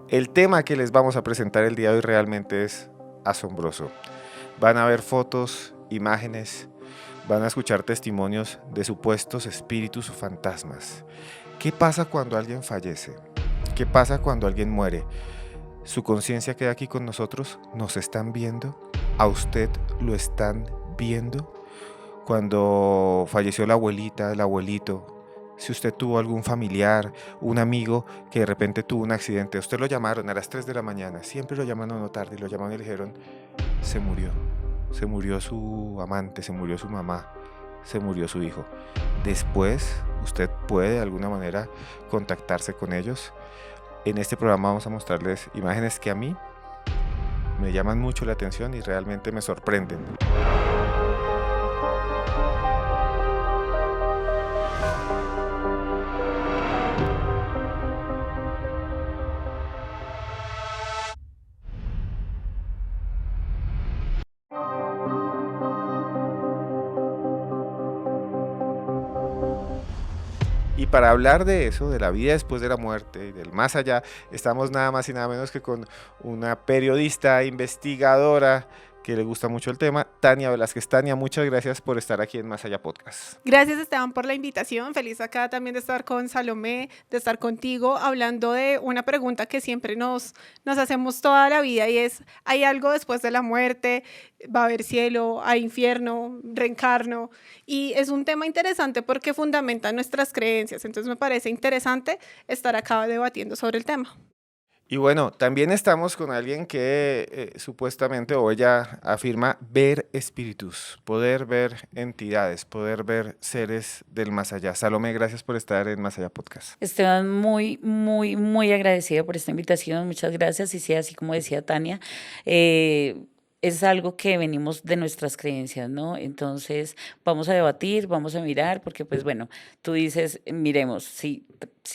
El tema que les vamos a presentar el día de hoy realmente es asombroso. Van a ver fotos, imágenes, van a escuchar testimonios de supuestos espíritus o fantasmas. ¿Qué pasa cuando alguien fallece? ¿Qué pasa cuando alguien muere? ¿Su conciencia queda aquí con nosotros? ¿Nos están viendo? ¿A usted lo están viendo? Cuando falleció la abuelita, el abuelito, si usted tuvo algún familiar, un amigo que de repente tuvo un accidente, usted lo llamaron a las 3 de la mañana, siempre lo llaman a una tarde y lo llamaron y le dijeron, se murió, se murió su amante, se murió su mamá, se murió su hijo. Después usted puede de alguna manera contactarse con ellos. En este programa vamos a mostrarles imágenes que a mí me llaman mucho la atención y realmente me sorprenden. Y para hablar de eso, de la vida después de la muerte y del más allá, estamos nada más y nada menos que con una periodista, investigadora que le gusta mucho el tema, Tania Velázquez. Tania, muchas gracias por estar aquí en Más Allá Podcast. Gracias Esteban por la invitación, feliz acá también de estar con Salomé, de estar contigo, hablando de una pregunta que siempre nos hacemos toda la vida y es, ¿hay algo después de la muerte? ¿Va a haber cielo? ¿Hay infierno? ¿Reencarno? Y es un tema interesante porque fundamenta nuestras creencias, entonces me parece interesante estar acá debatiendo sobre el tema. Y bueno, también estamos con alguien que supuestamente o ella afirma ver espíritus, poder ver entidades, poder ver seres del más allá. Salomé, gracias por estar en Más Allá Podcast. Esteban, muy agradecida por esta invitación, muchas gracias. Y sí, así como decía Tania, es algo que venimos de nuestras creencias, ¿no? Entonces, vamos a debatir, vamos a mirar, porque pues bueno, tú dices, miremos, si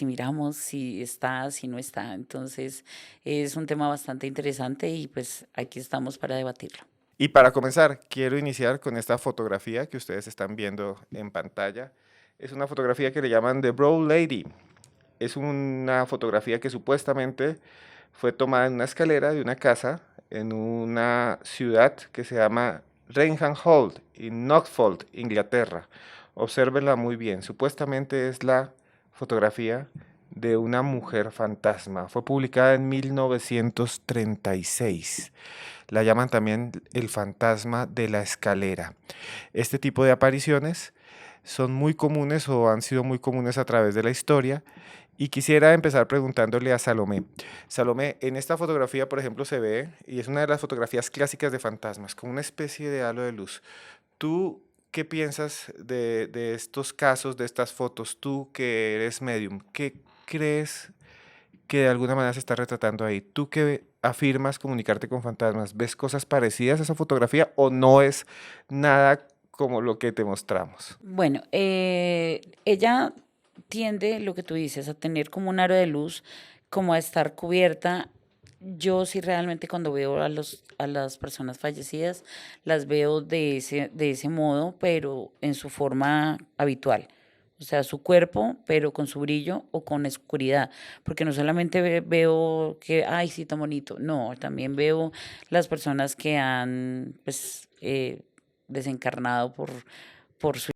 miramos, si está, si no está. Entonces, es un tema bastante interesante y pues aquí estamos para debatirlo. Y para comenzar, quiero iniciar con esta fotografía que ustedes están viendo en pantalla. Es una fotografía que le llaman The Brown Lady. Es una fotografía que supuestamente fue tomada en una escalera de una casa en una ciudad que se llama Rainham Hall, en Norfolk, Inglaterra. Obsérvenla muy bien. Supuestamente es la fotografía de una mujer fantasma. Fue publicada en 1936. La llaman también el fantasma de la escalera. Este tipo de apariciones son muy comunes o han sido muy comunes a través de la historia. Y quisiera empezar preguntándole a Salomé. Salomé, en esta fotografía, por ejemplo, se ve, y es una de las fotografías clásicas de fantasmas, como una especie de halo de luz. ¿Tú qué piensas de estos casos, de estas fotos? Tú que eres medium, ¿qué crees que de alguna manera se está retratando ahí? ¿Tú que afirmas comunicarte con fantasmas, ves cosas parecidas a esa fotografía o no es nada como lo que te mostramos? Bueno, ella tiende, lo que tú dices, a tener como un aro de luz, como a estar cubierta. Yo sí realmente cuando veo a las personas fallecidas, las veo de ese modo, pero en su forma habitual. O sea, su cuerpo, pero con su brillo o con oscuridad. Porque no solamente veo que, ay, sí, tan bonito. No, también veo las personas que han, pues, desencarnado por suicidios,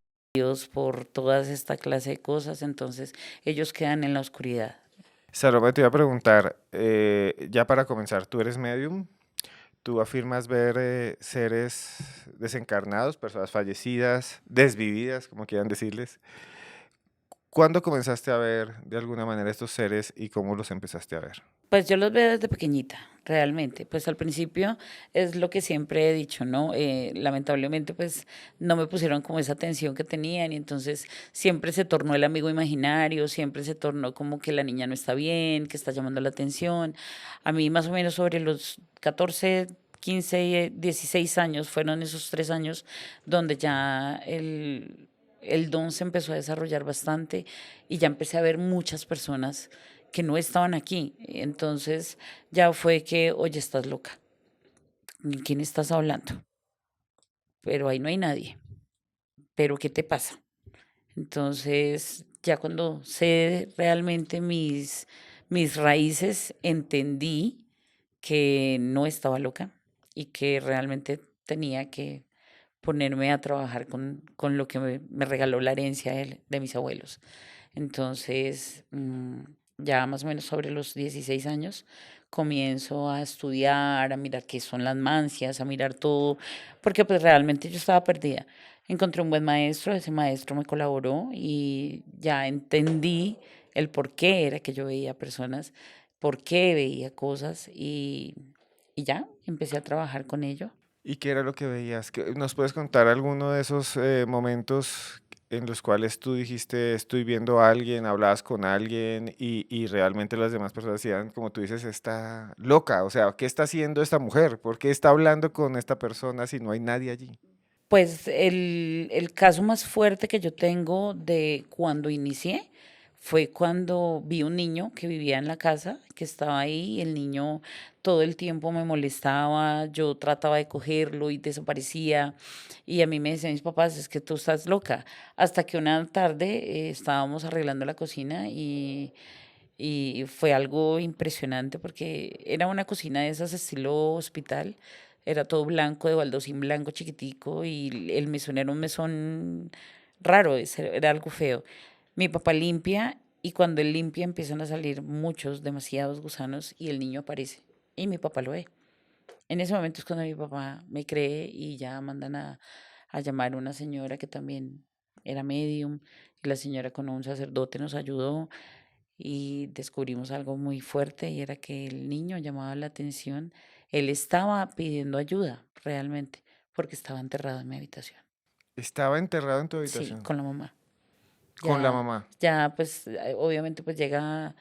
por todas esta clase de cosas, entonces ellos quedan en la oscuridad. Salomé, te iba a preguntar, ya para comenzar, ¿tú eres medium? ¿Tú afirmas ver seres desencarnados, personas fallecidas, desvividas, como quieran decirles? ¿Cuándo comenzaste a ver de alguna manera estos seres y cómo los empezaste a ver? Pues yo los veo desde pequeñita, realmente. Pues al principio es lo que siempre he dicho, ¿no? Lamentablemente, pues no me pusieron como esa atención que tenían y entonces siempre se tornó el amigo imaginario, siempre se tornó como que la niña no está bien, que está llamando la atención. A mí más o menos sobre los 14, 15, 16 años, fueron esos 3 años donde ya el don se empezó a desarrollar bastante y ya empecé a ver muchas personas que no estaban aquí. Entonces ya fue que, oye, estás loca. ¿Con quién estás hablando? Pero ahí no hay nadie. ¿Pero qué te pasa? Entonces, ya cuando sé realmente mis mis raíces, entendí que no estaba loca y que realmente tenía que ponerme a trabajar con lo que me regaló la herencia de mis abuelos. Entonces, ya más o menos sobre los 16 años, comienzo a estudiar, a mirar qué son las mancias, a mirar todo, porque pues realmente yo estaba perdida. Encontré un buen maestro, ese maestro me colaboró y ya entendí el por qué era que yo veía personas, por qué veía cosas y ya empecé a trabajar con ello. ¿Y qué era lo que veías? ¿Nos puedes contar alguno de esos momentos en los cuales tú dijiste, estoy viendo a alguien, hablabas con alguien y realmente las demás personas decían, como tú dices, está loca? O sea, ¿qué está haciendo esta mujer? ¿Por qué está hablando con esta persona si no hay nadie allí? Pues el caso más fuerte que yo tengo de cuando inicié fue cuando vi un niño que vivía en la casa, que estaba ahí, y el niño todo el tiempo me molestaba, yo trataba de cogerlo y desaparecía, y a mí me decían mis papás, es que tú estás loca, hasta que una tarde estábamos arreglando la cocina y fue algo impresionante porque era una cocina de esas estilo hospital, era todo blanco, de baldosín blanco chiquitico y el mesón era un mesón raro, era algo feo. Mi papá limpia y cuando él limpia empiezan a salir muchos, demasiados gusanos y el niño aparece y mi papá lo ve. En ese momento es cuando mi papá me cree y ya mandan a llamar a una señora que también era medium y la señora con un sacerdote nos ayudó y descubrimos algo muy fuerte y era que el niño llamaba la atención. Él estaba pidiendo ayuda realmente porque estaba enterrado en mi habitación. Estaba enterrado en tu Sí, habitación con la mamá. con la Ya, mamá. ya pues obviamente pues llegan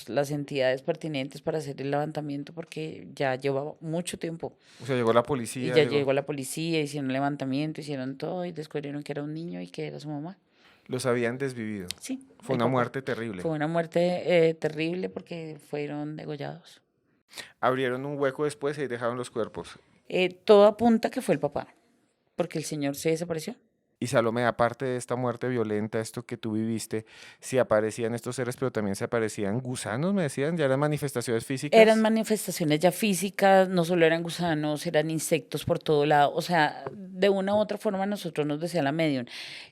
las entidades pertinentes para hacer el levantamiento porque ya llevaba mucho tiempo. O sea, llegó la Y policía, ya llegó. llegó la policía, hicieron un levantamiento, hicieron todo y descubrieron que era un niño y que era su mamá. Los habían desvivido. Sí, Fue el una papá. muerte terrible. Fue una muerte terrible porque fueron degollados. Abrieron un hueco después y dejaron los cuerpos. Todo apunta que fue el papá, porque el señor se desapareció. Y Salomé, aparte de esta muerte violenta, esto que tú viviste, si aparecían estos seres, pero también se aparecían gusanos, me decían, ya eran manifestaciones Eran físicas. manifestaciones ya físicas, no solo eran gusanos, eran insectos por todo lado. O sea, de una u otra forma nosotros nos decía la medium.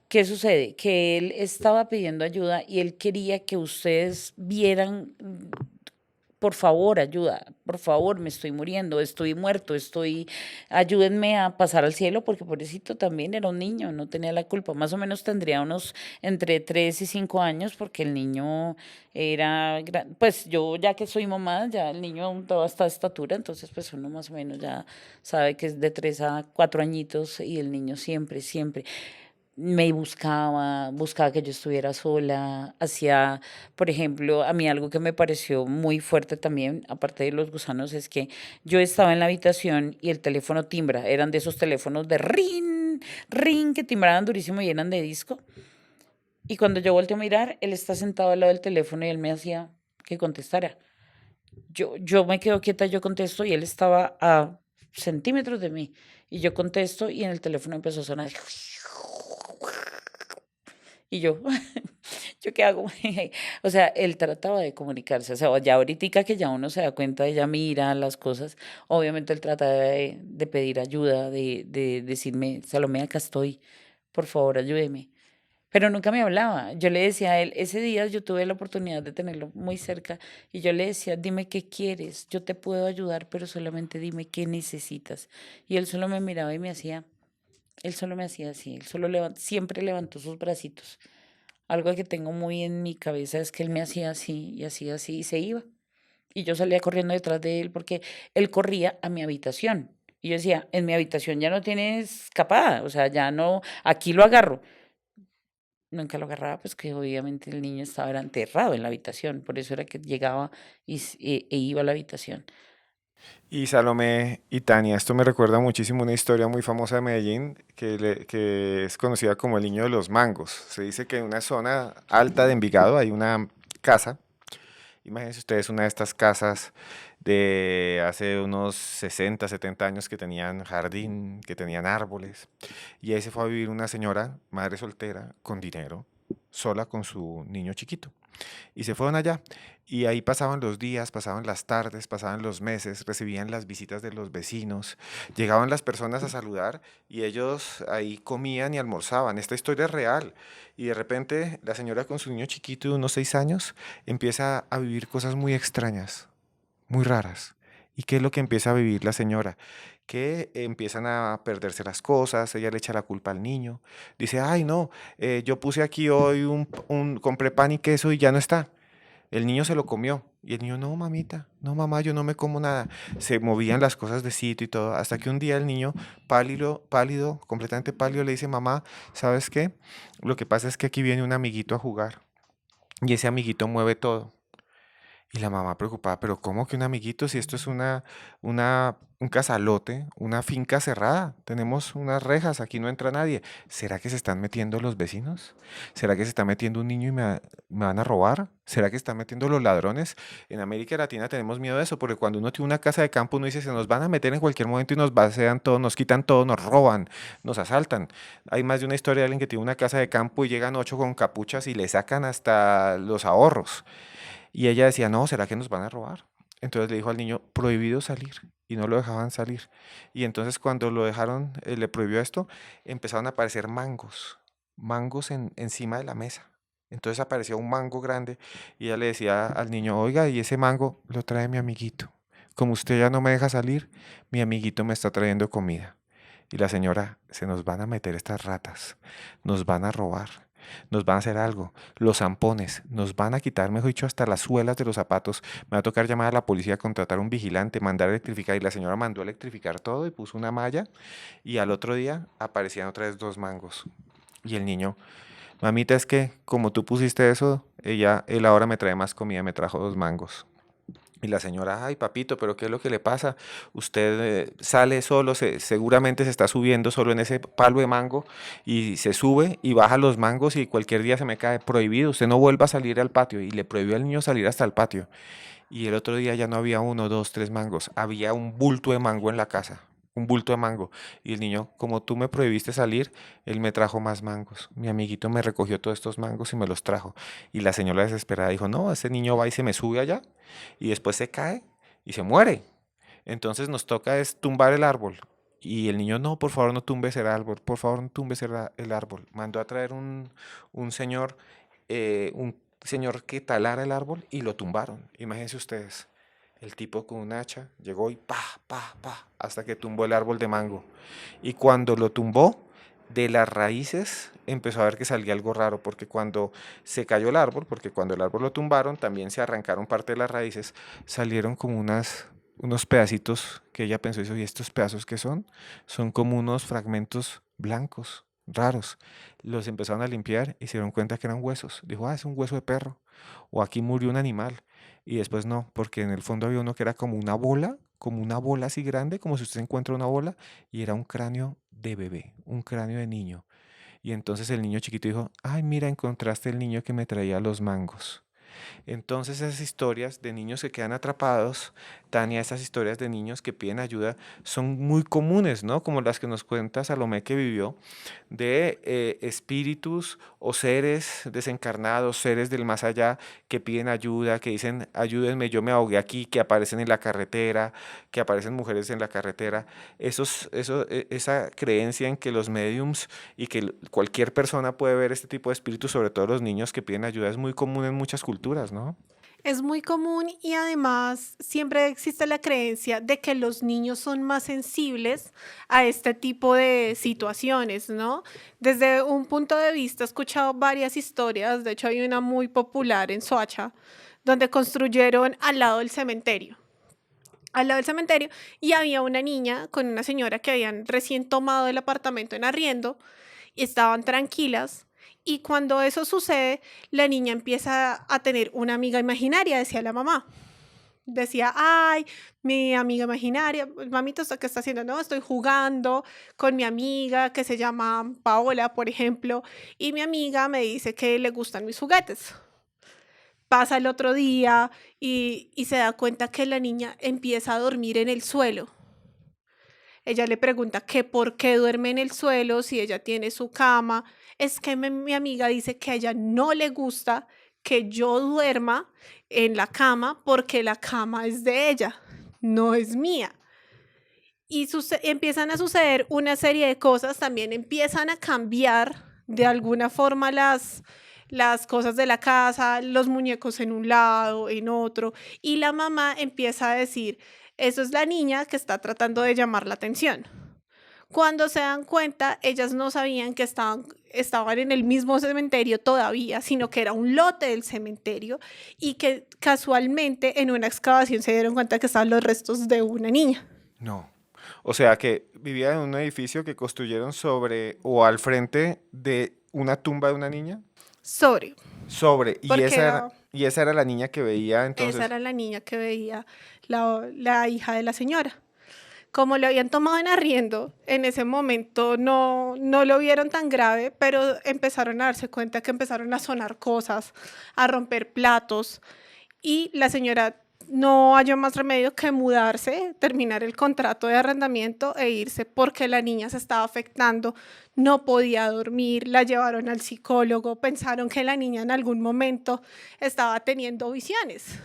¿Qué sucede? Que él estaba pidiendo ayuda y él quería que ustedes vieran por favor, ayuda, por favor, me estoy muriendo, estoy muerto, ayúdenme a pasar al cielo, porque pobrecito también era un niño, no tenía la culpa, más o menos tendría unos entre 3 y 5 años, porque el niño pues yo ya que soy mamá, ya el niño aún toda esta estatura, entonces pues uno más o menos ya sabe que es de 3 a 4 añitos y el niño siempre, siempre me buscaba que yo estuviera sola, hacía, por ejemplo, a mí algo que me pareció muy fuerte también, aparte de los gusanos, es que yo estaba en la habitación y el teléfono timbra, eran de esos teléfonos de ring, ring, que timbraban durísimo y eran de disco. Y cuando yo volteé a mirar, él está sentado al lado del teléfono y él me hacía que contestara. Yo me quedo quieta, yo contesto y él estaba a centímetros de mí. Y yo contesto y en el teléfono empezó a sonar. Y yo, ¿yo qué hago? O sea, él trataba de comunicarse. O sea, ya ahorita que ya uno se da cuenta, ella mira las cosas, obviamente él trata de pedir ayuda, de decirme, Salomé, acá estoy, por favor, ayúdeme. Pero nunca me hablaba. Yo le decía a él, ese día yo tuve la oportunidad de tenerlo muy cerca y yo le decía, dime qué quieres, yo te puedo ayudar, pero solamente dime qué necesitas. Y él solo me miraba y me hacía, él solo me hacía así, él solo siempre levantó sus bracitos. Algo que tengo muy en mi cabeza es que él me hacía así y se iba. Y yo salía corriendo detrás de él porque él corría a mi habitación. Y yo decía, en mi habitación ya no tienes escapada, o sea, ya no, aquí lo agarro. Nunca lo agarraba, pues que obviamente el niño estaba era enterrado en la habitación, por eso era que llegaba e iba a la habitación. Y Salomé y Tania, esto me recuerda muchísimo una historia muy famosa de Medellín que es conocida como el Niño de los Mangos. Se dice que en una zona alta de Envigado hay una casa. Imagínense ustedes una de estas casas de hace unos 60, 70 años que tenían jardín, que tenían árboles. Y ahí se fue a vivir una señora, madre soltera, con dinero, sola con su niño chiquito. Y se fueron allá. Y ahí pasaban los días, pasaban las tardes, pasaban los meses, recibían las visitas de los vecinos, llegaban las personas a saludar y ellos ahí comían y almorzaban. Esta historia es real. Y de repente la señora con su niño chiquito de unos 6 años empieza a vivir cosas muy extrañas, muy raras. ¿Y qué es lo que empieza a vivir la señora? Que empiezan a perderse las cosas, ella le echa la culpa al niño. Dice, ay no, yo puse aquí hoy compré pan y queso y ya no está. El niño se lo comió. Y el niño, no, mamita, no, mamá, yo no me como nada. Se movían las cosas de sitio y todo. Hasta que un día el niño, pálido, completamente pálido, le dice, mamá, ¿sabes qué? Lo que pasa es que aquí viene un amiguito a jugar. Y ese amiguito mueve todo. Y la mamá preocupada, pero ¿cómo que un amiguito si esto es un casalote, una finca cerrada? Tenemos unas rejas, aquí no entra nadie. ¿Será que se están metiendo los vecinos? ¿Será que se está metiendo un niño y me van a robar? ¿Será que se están metiendo los ladrones? En América Latina tenemos miedo de eso, porque cuando uno tiene una casa de campo, uno dice, se nos van a meter en cualquier momento y nos vacían todo, nos quitan todo, nos roban, nos asaltan. Hay más de una historia de alguien que tiene una casa de campo y llegan 8 con capuchas y le sacan hasta los ahorros. Y ella decía, no, ¿será que nos van a robar? Entonces le dijo al niño, prohibido salir. Y no lo dejaban salir. Y entonces cuando lo dejaron, le prohibió esto, empezaron a aparecer mangos encima de la mesa. Entonces apareció un mango grande y ella le decía al niño, oiga, y ese mango lo trae mi amiguito. Como usted ya no me deja salir, mi amiguito me está trayendo comida. Y la señora, se nos van a meter estas ratas, nos van a robar, nos van a hacer algo, los zampones, nos van a quitar, mejor dicho, hasta las suelas de los zapatos, me va a tocar llamar a la policía, contratar un vigilante, mandar a electrificar. Y la señora mandó a electrificar todo y puso una malla y al otro día aparecían otra vez 2 mangos. Y el niño, mamita, es que como tú pusiste eso, él ahora me trae más comida, me trajo 2 mangos. Y la señora, ay papito, pero ¿qué es lo que le pasa? Usted sale solo, seguramente se está subiendo solo en ese palo de mango y se sube y baja los mangos y cualquier día se me cae prohibido, usted no vuelva a salir al patio. Y le prohibió al niño salir hasta el patio. Y el otro día ya no había 1, 2, 3 mangos, había un bulto de mango en la casa, un bulto de mango. Y el niño, como tú me prohibiste salir, él me trajo más mangos. Mi amiguito me recogió todos estos mangos y me los trajo. Y la señora desesperada dijo, no, ese niño va y se me sube allá y después se cae y se muere. Entonces nos toca es tumbar el árbol. Y el niño, no, por favor no tumbes el árbol, por favor no tumbes el árbol. Mandó a traer un señor, un señor que talara el árbol y lo tumbaron. Imagínense ustedes, el tipo con un hacha llegó y pa, hasta que tumbó el árbol de mango. Y cuando lo tumbó, de las raíces empezó a ver que salía algo raro, porque cuando se cayó el árbol, porque cuando el árbol lo tumbaron, también se arrancaron parte de las raíces, salieron como unos pedacitos que ella pensó, ¿y estos pedazos qué son? Son como unos fragmentos blancos, raros. Los empezaron a limpiar y se dieron cuenta que eran huesos. Dijo, es un hueso de perro, o aquí murió un animal. Y después no, porque en el fondo había uno que era como una bola así grande, como si usted encuentra una bola, y era un cráneo de bebé, un cráneo de niño. Y entonces el niño chiquito dijo, ay, mira, encontraste el niño que me traía los mangos. Entonces esas historias de niños que quedan atrapados, Tania, esas historias de niños que piden ayuda son muy comunes, ¿no? Como las que nos cuenta Salomé que vivió, de espíritus o seres desencarnados, seres del más allá que piden ayuda, que dicen, ayúdenme, yo me ahogué aquí, que aparecen en la carretera, que aparecen mujeres en la carretera. Esa creencia en que los mediums y que cualquier persona puede ver este tipo de espíritus, sobre todo los niños que piden ayuda, es muy común en muchas culturas, ¿no? Es muy común y además siempre existe la creencia de que los niños son más sensibles a este tipo de situaciones, ¿no? Desde un punto de vista, he escuchado varias historias, de hecho hay una muy popular en Soacha, donde construyeron al lado del cementerio, y había una niña con una señora que habían recién tomado el apartamento en arriendo y estaban tranquilas. Y cuando eso sucede, la niña empieza a tener una amiga imaginaria, decía la mamá. Decía, ay, mi amiga imaginaria, mamita, ¿usted qué está haciendo? No, estoy jugando con mi amiga que se llama Paola, por ejemplo, y mi amiga me dice que le gustan mis juguetes. Pasa el otro día y se da cuenta que la niña empieza a dormir en el suelo. Ella le pregunta que por qué duerme en el suelo si ella tiene su cama. Es que mi amiga dice que a ella no le gusta que yo duerma en la cama porque la cama es de ella, no es mía. Y empiezan a suceder una serie de cosas, también empiezan a cambiar de alguna forma las cosas de la casa, los muñecos en un lado, en otro, y la mamá empieza a decir, eso es la niña que está tratando de llamar la atención. Cuando se dan cuenta, ellas no sabían que estaban en el mismo cementerio todavía, sino que era un lote del cementerio y que casualmente en una excavación se dieron cuenta que estaban los restos de una niña. No. O sea que vivía en un edificio que construyeron sobre o al frente de una tumba de una niña. Sobre, Sobre. porque era, Y esa era la niña que veía esa entonces. era la niña que veía la hija de la señora. Como lo habían tomado en arriendo, en ese momento no lo vieron tan grave, pero empezaron a darse cuenta que empezaron a sonar cosas, a romper platos, y la señora no halló más remedio que mudarse, terminar el contrato de arrendamiento e irse porque la niña se estaba afectando, no podía dormir, la llevaron al psicólogo, pensaron que la niña en algún momento estaba teniendo visiones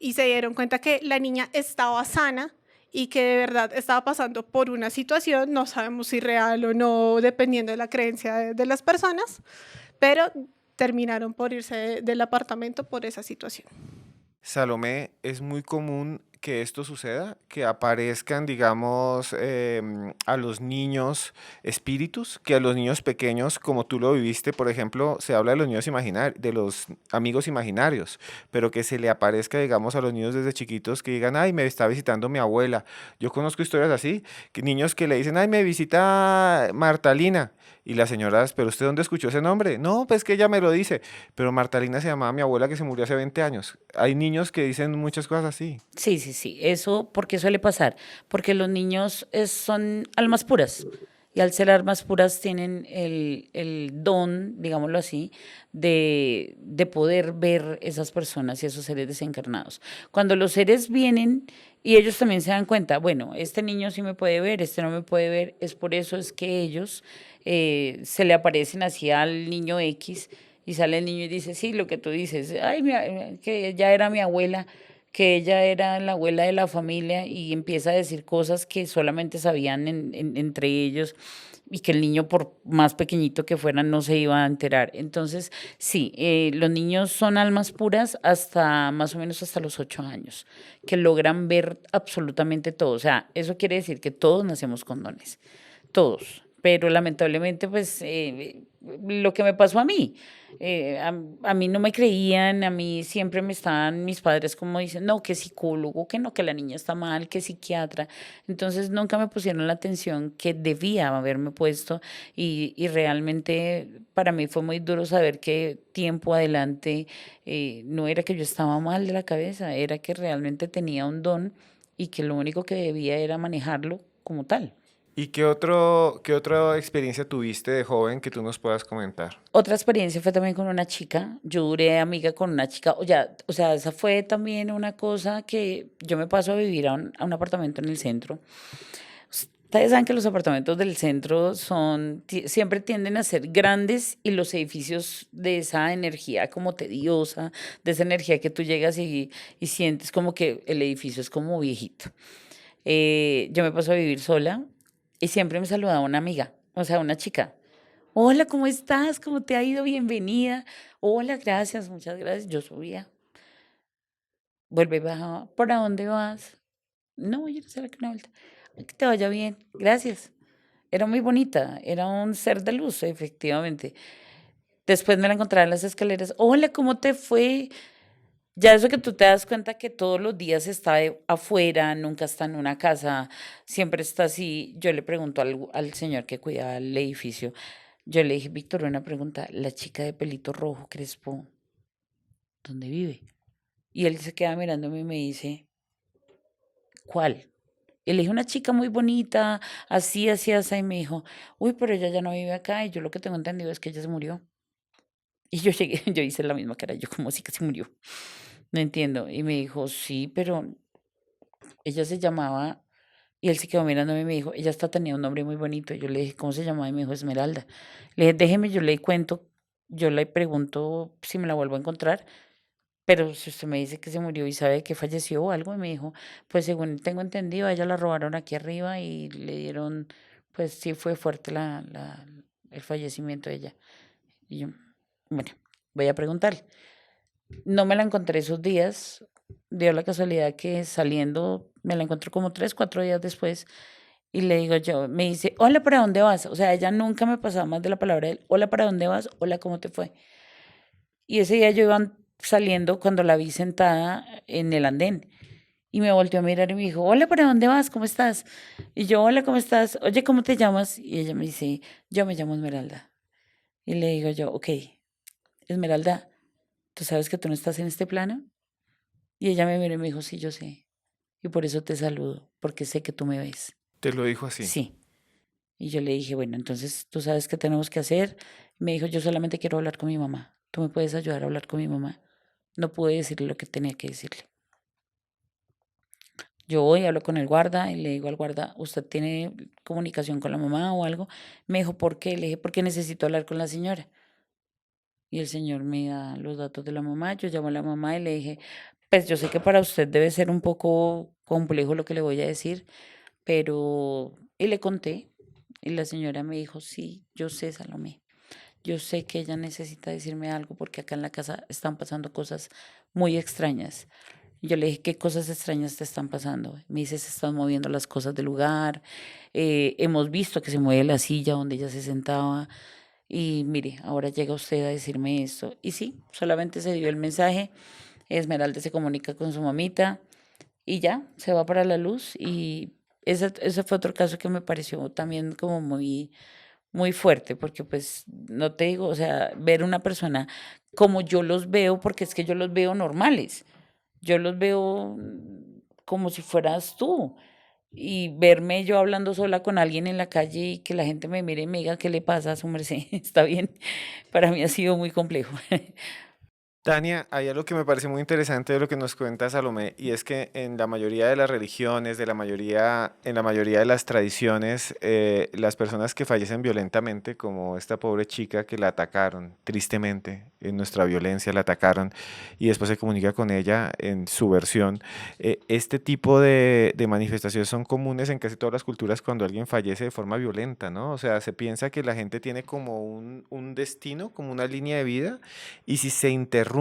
y se dieron cuenta que la niña estaba sana y que de verdad estaba pasando por una situación, no sabemos si real o no, dependiendo de la creencia de las personas, pero terminaron por irse del apartamento por esa situación. Salomé, es muy común que esto suceda, que aparezcan, digamos, a los niños espíritus, que a los niños pequeños, como tú lo viviste, por ejemplo, se habla de los niños imaginarios, de los amigos imaginarios, pero que se le aparezca, digamos, a los niños desde chiquitos que digan, ay, me está visitando mi abuela. Yo conozco historias así, que niños que le dicen, ay, me visita Martalina. Y las señoras, ¿pero usted dónde escuchó ese nombre? No, pues que ella me lo dice. Pero Martalina se llamaba mi abuela que se murió hace 20 años. Hay niños que dicen muchas cosas así. Sí, sí, sí, eso, ¿por qué suele pasar? Porque los niños son almas puras y al ser almas puras tienen el don, digámoslo así, de poder ver esas personas y esos seres desencarnados. Cuando los seres vienen y ellos también se dan cuenta, bueno, este niño sí me puede ver, este no me puede ver, es por eso es que ellos se le aparecen así al niño X y sale el niño y dice, sí, lo que tú dices, ay, que ya era mi abuela, que ella era la abuela de la familia y empieza a decir cosas que solamente sabían entre ellos y que el niño, por más pequeñito que fuera, no se iba a enterar. Entonces, sí, los niños son almas puras hasta más o menos hasta los 8 años, que logran ver absolutamente todo. O sea, eso quiere decir que todos nacemos con dones, todos. Pero lamentablemente, pues, lo que me pasó a mí, a mí no me creían, a mí siempre me estaban mis padres como dicen, no, que psicólogo, que no, que la niña está mal, que psiquiatra. Entonces nunca me pusieron la atención que debía haberme puesto y realmente para mí fue muy duro saber que tiempo adelante no era que yo estaba mal de la cabeza, era que realmente tenía un don y que lo único que debía era manejarlo como tal. ¿Y qué otra experiencia tuviste de joven que tú nos puedas comentar? Otra experiencia fue también con una chica. Yo duré amiga con una chica. O sea, esa fue también una cosa que yo me paso a vivir a un apartamento en el centro. Ustedes saben que los apartamentos del centro siempre tienden a ser grandes y los edificios de esa energía como tediosa, de esa energía que tú llegas y sientes como que el edificio es como viejito. Yo me paso a vivir sola y siempre me saludaba una amiga, o sea, una chica. Hola, ¿cómo estás? ¿Cómo te ha ido? Bienvenida. Hola, gracias, muchas gracias. Yo subía, vuelve y bajaba. ¿Para dónde vas? No, yo no sé la que una vuelta. Que te vaya bien, gracias. Era muy bonita, era un ser de luz, efectivamente. Después me la encontraba en las escaleras. Hola, ¿cómo te fue? Ya eso que tú te das cuenta que todos los días está afuera, nunca está en una casa, siempre está así. Yo le pregunto al señor que cuidaba el edificio, yo le dije, Víctor, una pregunta, la chica de pelito rojo, crespo, ¿dónde vive? Y él se queda mirándome y me dice, ¿cuál? Y le dije, una chica muy bonita, así, así, así, y me dijo, uy, pero ella ya no vive acá, y yo lo que tengo entendido es que ella se murió. Y yo llegué, yo hice la misma cara, yo como así que se murió. No entiendo. Y me dijo, sí, pero ella se llamaba, y él se quedó mirándome y me dijo, ella hasta tenía un nombre muy bonito. Yo le dije, ¿cómo se llamaba? Y me dijo, Esmeralda. Le dije, déjeme, yo le cuento yo le pregunto si me la vuelvo a encontrar, pero si usted me dice que se murió y sabe que falleció o algo, y me dijo, pues según tengo entendido, a ella la robaron aquí arriba y le dieron, pues sí fue fuerte el fallecimiento de ella. Y yo, bueno, voy a preguntarle. No me la encontré esos días, dio la casualidad que saliendo me la encontré como 3, 4 días después y le digo yo, me dice, hola, ¿para dónde vas? O sea, ella nunca me pasaba más de la palabra de él, hola, ¿para dónde vas? Hola, ¿cómo te fue? Y ese día yo iba saliendo cuando la vi sentada en el andén y me volteó a mirar y me dijo, hola, ¿para dónde vas? ¿Cómo estás? Y yo, hola, ¿cómo estás? Oye, ¿cómo te llamas? Y ella me dice, yo me llamo Esmeralda. Y le digo yo, ok, Esmeralda, ¿tú sabes que tú no estás en este plano? Y ella me miró y me dijo, sí, yo sé. Y por eso te saludo, porque sé que tú me ves. Te lo dijo así. Sí. Y yo le dije, bueno, entonces tú sabes qué tenemos que hacer. Me dijo, yo solamente quiero hablar con mi mamá. ¿Tú me puedes ayudar a hablar con mi mamá? No pude decirle lo que tenía que decirle. Yo voy, hablo con el guarda y le digo al guarda, ¿usted tiene comunicación con la mamá o algo? Me dijo, ¿por qué? Le dije, porque necesito hablar con la señora. Y el señor me da los datos de la mamá. Yo llamo a la mamá y le dije, pues yo sé que para usted debe ser un poco complejo lo que le voy a decir, pero... Y le conté. Y la señora me dijo, sí, yo sé, Salomé. Yo sé que ella necesita decirme algo porque acá en la casa están pasando cosas muy extrañas. Yo le dije, ¿qué cosas extrañas te están pasando? Me dice, se están moviendo las cosas del lugar. Hemos visto que se mueve la silla donde ella se sentaba. Y mire, ahora llega usted a decirme esto. Y sí, solamente se dio el mensaje. Esmeralda se comunica con su mamita y ya, se va para la luz. Y ese fue otro caso que me pareció también como muy fuerte, porque pues no te digo, o sea, ver una persona como yo los veo, porque es que yo los veo normales, yo los veo como si fueras tú. Y verme yo hablando sola con alguien en la calle y que la gente me mire y me diga qué le pasa a su merced, está bien, para mí ha sido muy complejo. Tania, hay algo que me parece muy interesante de lo que nos cuenta Salomé, y es que en la mayoría de las religiones, en la mayoría de las tradiciones, las personas que fallecen violentamente, como esta pobre chica que la atacaron, tristemente, en nuestra violencia la atacaron, y después se comunica con ella en su versión, este tipo de manifestaciones son comunes en casi todas las culturas cuando alguien fallece de forma violenta, ¿no? O sea, se piensa que la gente tiene como un destino, como una línea de vida y si se interrumpe,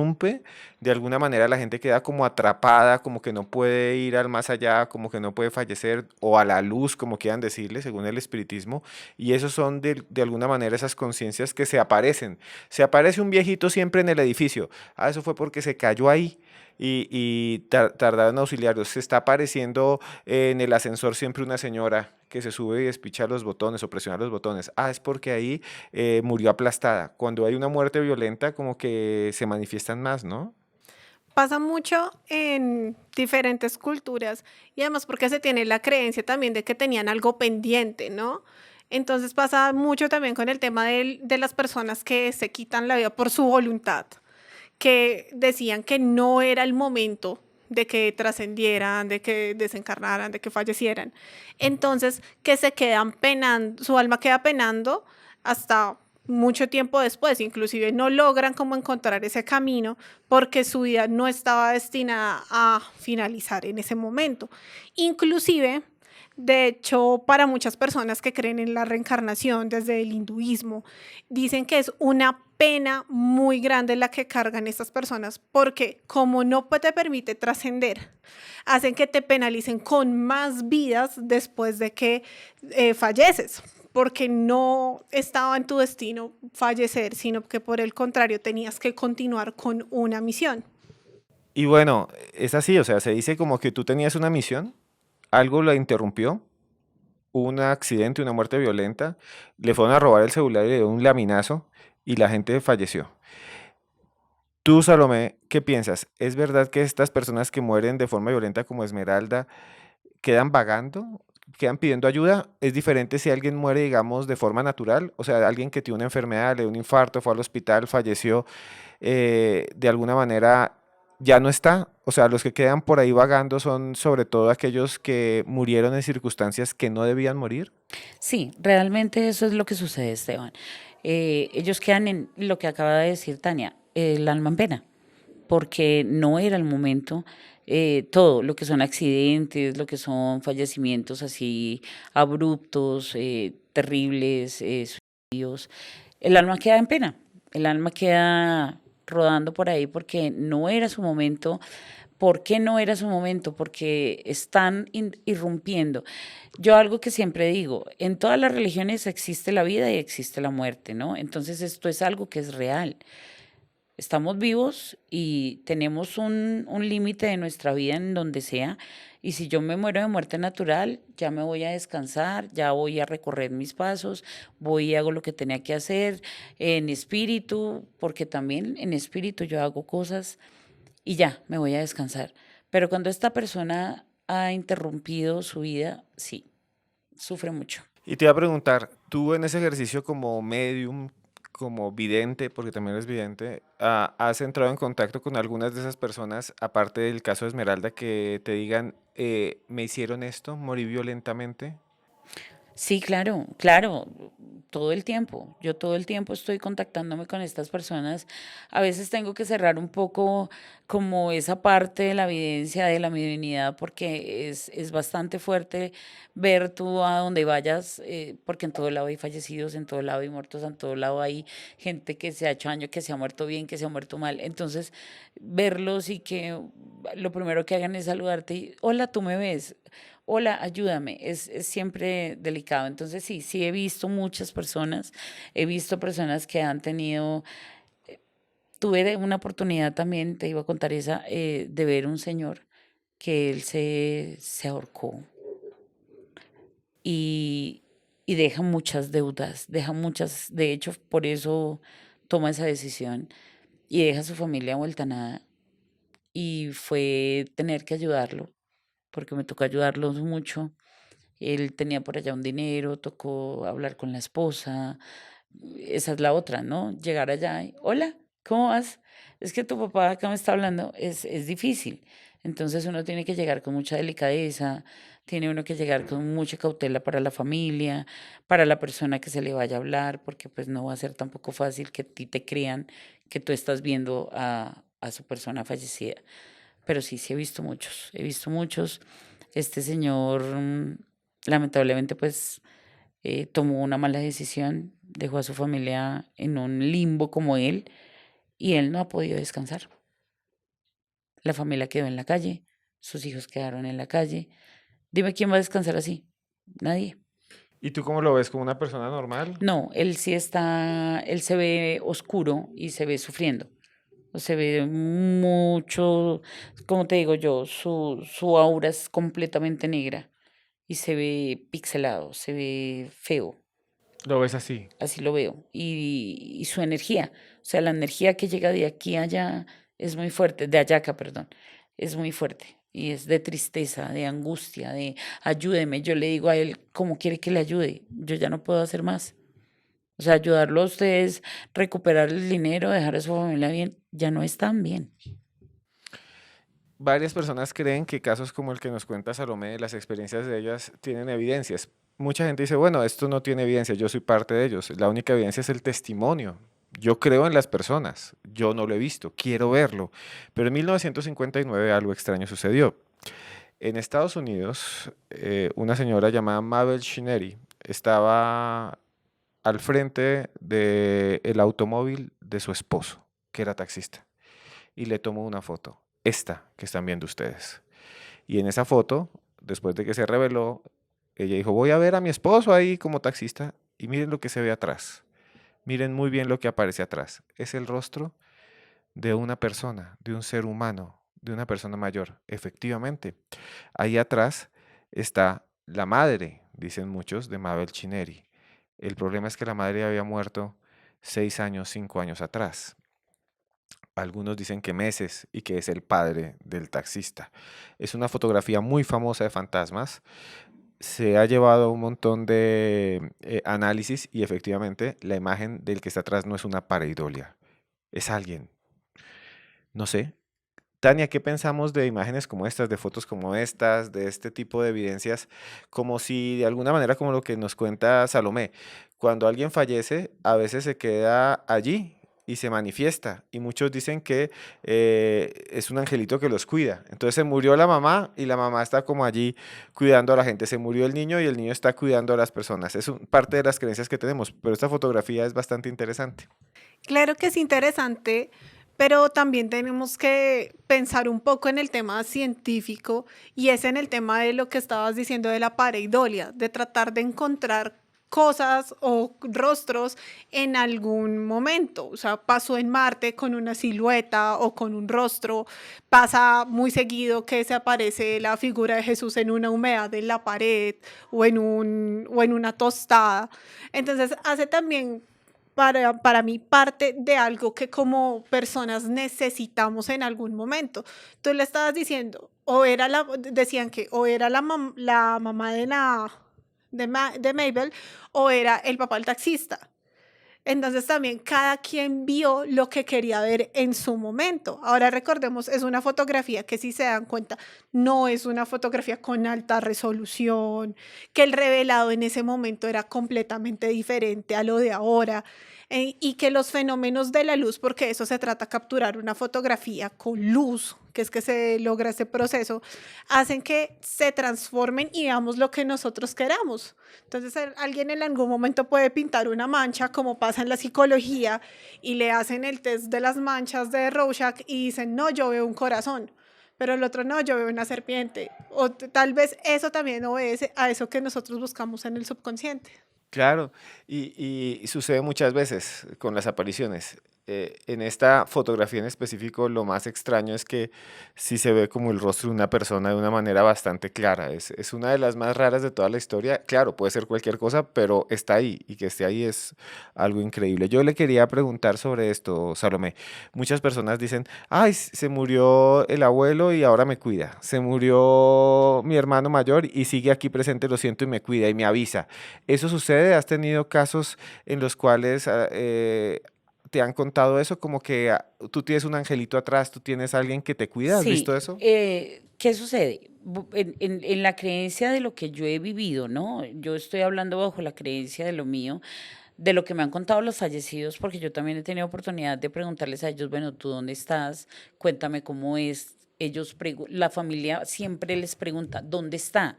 de alguna manera la gente queda como atrapada, como que no puede ir al más allá, como que no puede fallecer, o a la luz, como quieran decirle, según el espiritismo. Y esos son de alguna manera esas conciencias que se aparecen. Se aparece un viejito siempre en el edificio. Ah, eso fue porque se cayó ahí. Y tardaron auxiliarios. Se está apareciendo en el ascensor siempre una señora que se sube y despicha los botones o presiona los botones. Ah, es porque ahí murió aplastada. Cuando hay una muerte violenta, como que se manifiestan más, ¿no? Pasa mucho en diferentes culturas y además porque se tiene la creencia también de que tenían algo pendiente, ¿no? Entonces pasa mucho también con el tema de las personas que se quitan la vida por su voluntad, que decían que no era el momento de que trascendieran, de que desencarnaran, de que fallecieran. Entonces, que se quedan penando, su alma queda penando hasta mucho tiempo después, inclusive no logran como encontrar ese camino porque su vida no estaba destinada a finalizar en ese momento. Inclusive, de hecho, para muchas personas que creen en la reencarnación desde el hinduismo, dicen que es una pena muy grande la que cargan estas personas porque como no te permite trascender, hacen que te penalicen con más vidas después de que falleces, porque no estaba en tu destino fallecer, sino que por el contrario tenías que continuar con una misión. Y bueno, es así, o sea, se dice como que tú tenías una misión, algo la interrumpió, hubo un accidente, una muerte violenta, le fueron a robar el celular y le dio un laminazo y la gente falleció. Tú, Salomé, ¿qué piensas? ¿Es verdad que estas personas que mueren de forma violenta como Esmeralda quedan vagando, quedan pidiendo ayuda? ¿Es diferente si alguien muere, digamos, de forma natural? O sea, alguien que tiene una enfermedad, le dio un infarto, fue al hospital, falleció, de alguna manera ya no está. O sea, los que quedan por ahí vagando son sobre todo aquellos que murieron en circunstancias que no debían morir. Sí, realmente eso es lo que sucede, Esteban. ellos quedan en lo que acaba de decir Tania, el alma en pena, porque no era el momento. Todo lo que son accidentes, lo que son fallecimientos así abruptos, terribles, suicidios, el alma queda en pena, el alma queda rodando por ahí porque no era su momento. ¿Por qué no era su momento? Porque están irrumpiendo. Yo algo que siempre digo, en todas las religiones existe la vida y existe la muerte, ¿no? Entonces esto es algo que es real. Estamos vivos y tenemos un límite de nuestra vida en donde sea. Y si yo me muero de muerte natural, ya me voy a descansar, ya voy a recorrer mis pasos, voy y hago lo que tenía que hacer en espíritu, porque también en espíritu yo hago cosas y ya, me voy a descansar. Pero cuando esta persona ha interrumpido su vida, sí, sufre mucho. Y te iba a preguntar, tú en ese ejercicio como medium, como vidente, porque también eres vidente, ¿has entrado en contacto con algunas de esas personas, aparte del caso de Esmeralda, que te digan, me hicieron esto, morí violentamente? Sí, claro, claro, todo el tiempo. Yo todo el tiempo estoy contactándome con estas personas. A veces tengo que cerrar un poco como esa parte de la evidencia de la mediunidad porque es bastante fuerte ver tú a donde vayas, porque en todo lado hay fallecidos, en todo lado hay muertos, en todo lado hay gente que se ha hecho daño, que se ha muerto bien, que se ha muerto mal. Entonces, verlos y que lo primero que hagan es saludarte y, hola, ¿tú me ves? Hola, ayúdame, es siempre delicado. Entonces sí, sí he visto muchas personas, he visto personas que han tenido, una oportunidad también, te iba a contar esa, de ver un señor que él se ahorcó y, y deja muchas deudas, deja muchas, de hecho por eso toma esa decisión y deja a su familia vuelta a nada y fue tener que ayudarlo, porque me tocó ayudarlos mucho. Él tenía por allá un dinero, tocó hablar con la esposa. Esa es la otra, ¿no? Llegar allá y, hola, ¿cómo vas? Es que tu papá acá me está hablando, es difícil. Entonces uno tiene que llegar con mucha delicadeza, tiene uno que llegar con mucha cautela para la familia, para la persona que se le vaya a hablar, porque pues no va a ser tampoco fácil que a ti te crean que tú estás viendo a su persona fallecida. Pero sí, sí he visto muchos, he visto muchos. Este señor, lamentablemente, pues tomó una mala decisión, dejó a su familia en un limbo como él y él no ha podido descansar. La familia quedó en la calle, sus hijos quedaron en la calle. Dime quién va a descansar así. Nadie. ¿Y tú cómo lo ves? ¿Como una persona normal? No, él sí está, él se ve oscuro y se ve sufriendo. Se ve mucho, como te digo yo, su aura es completamente negra y se ve pixelado, se ve feo, ¿Lo ves así? así lo veo. Y su energía, o sea, la energía que llega de aquí a allá es muy fuerte, de allá acá, perdón, es muy fuerte. Y es de tristeza, de angustia, de ayúdeme. Yo le digo a él, ¿cómo quiere que le ayude? Yo ya no puedo hacer más. O sea, ayudarlo a ustedes, recuperar el dinero, dejar a su familia bien, ya no están bien. Varias personas creen que casos como el que nos cuenta Salomé, las experiencias de ellas tienen evidencias. Mucha gente dice, bueno, esto no tiene evidencia, yo soy parte de ellos. La única evidencia es el testimonio. Yo creo en las personas, yo no lo he visto, quiero verlo. Pero en 1959 algo extraño sucedió. En Estados Unidos, una señora llamada Mabel Shinery estaba al frente del automóvil de su esposo, que era taxista, y le tomó una foto, esta que están viendo ustedes. Y en esa foto, después de que se reveló, ella dijo, voy a ver a mi esposo ahí como taxista y miren lo que se ve atrás. Miren muy bien lo que aparece atrás. Es el rostro de una persona, de un ser humano, de una persona mayor. Efectivamente, ahí atrás está la madre, dicen muchos, de Mabel Chineri. El problema es que la madre había muerto 6 años, 5 años atrás. Algunos dicen que meses y que es el padre del taxista. Es una fotografía muy famosa de fantasmas. Se ha llevado un montón de análisis y efectivamente la imagen del que está atrás no es una pareidolia. Es alguien. No sé, Tania, ¿qué pensamos de imágenes como estas, de fotos como estas, de este tipo de evidencias? Como si de alguna manera, como lo que nos cuenta Salomé, cuando alguien fallece, a veces se queda allí y se manifiesta. Y muchos dicen que es un angelito que los cuida. Entonces se murió la mamá y la mamá está como allí cuidando a la gente. Se murió el niño y el niño está cuidando a las personas. Parte de las creencias que tenemos, pero esta fotografía es bastante interesante. Claro que es interesante, pero también tenemos que pensar un poco en el tema científico y es en el tema de lo que estabas diciendo de la pareidolia, de tratar de encontrar cosas o rostros en algún momento. O sea, pasó en Marte con una silueta o con un rostro, pasa muy seguido que se aparece la figura de Jesús en una humedad en la pared o en una tostada. Entonces hace también para mí parte de algo que como personas necesitamos en algún momento. Tú le estabas diciendo, decían que o era la mamá de Mabel o era el papá del taxista. Entonces también cada quien vio lo que quería ver en su momento. Ahora recordemos, es una fotografía que si se dan cuenta, no es una fotografía con alta resolución, que el revelado en ese momento era completamente diferente a lo de ahora, y que los fenómenos de la luz, porque eso se trata, capturar una fotografía con luz, que es que se logra ese proceso, hacen que se transformen y veamos lo que nosotros queramos. Entonces, alguien en algún momento puede pintar una mancha, como pasa en la psicología, y le hacen el test de las manchas de Rorschach y dicen, no, yo veo un corazón, pero el otro no, yo veo una serpiente. O tal vez eso también obedece a eso que nosotros buscamos en el subconsciente. Claro, y sucede muchas veces con las apariciones. En esta fotografía en específico, lo más extraño es que sí se ve como el rostro de una persona de una manera bastante clara. Es una de las más raras de toda la historia. Claro, puede ser cualquier cosa, pero está ahí y que esté ahí es algo increíble. Yo le quería preguntar sobre esto, Salomé. Muchas personas dicen, ay, se murió el abuelo y ahora me cuida. Se murió mi hermano mayor y sigue aquí presente, lo siento, y me cuida y me avisa. ¿Eso sucede? ¿Has tenido casos en los cuales te han contado eso? Como que tú tienes un angelito atrás, tú tienes alguien que te cuida, ¿has visto Sí, eso? ¿qué sucede? En la creencia de lo que yo he vivido, ¿no? Yo estoy hablando bajo la creencia de lo mío, de lo que me han contado los fallecidos, porque yo también he tenido oportunidad de preguntarles a ellos, bueno, ¿tú dónde estás? Cuéntame cómo es. La familia siempre les pregunta, ¿dónde está?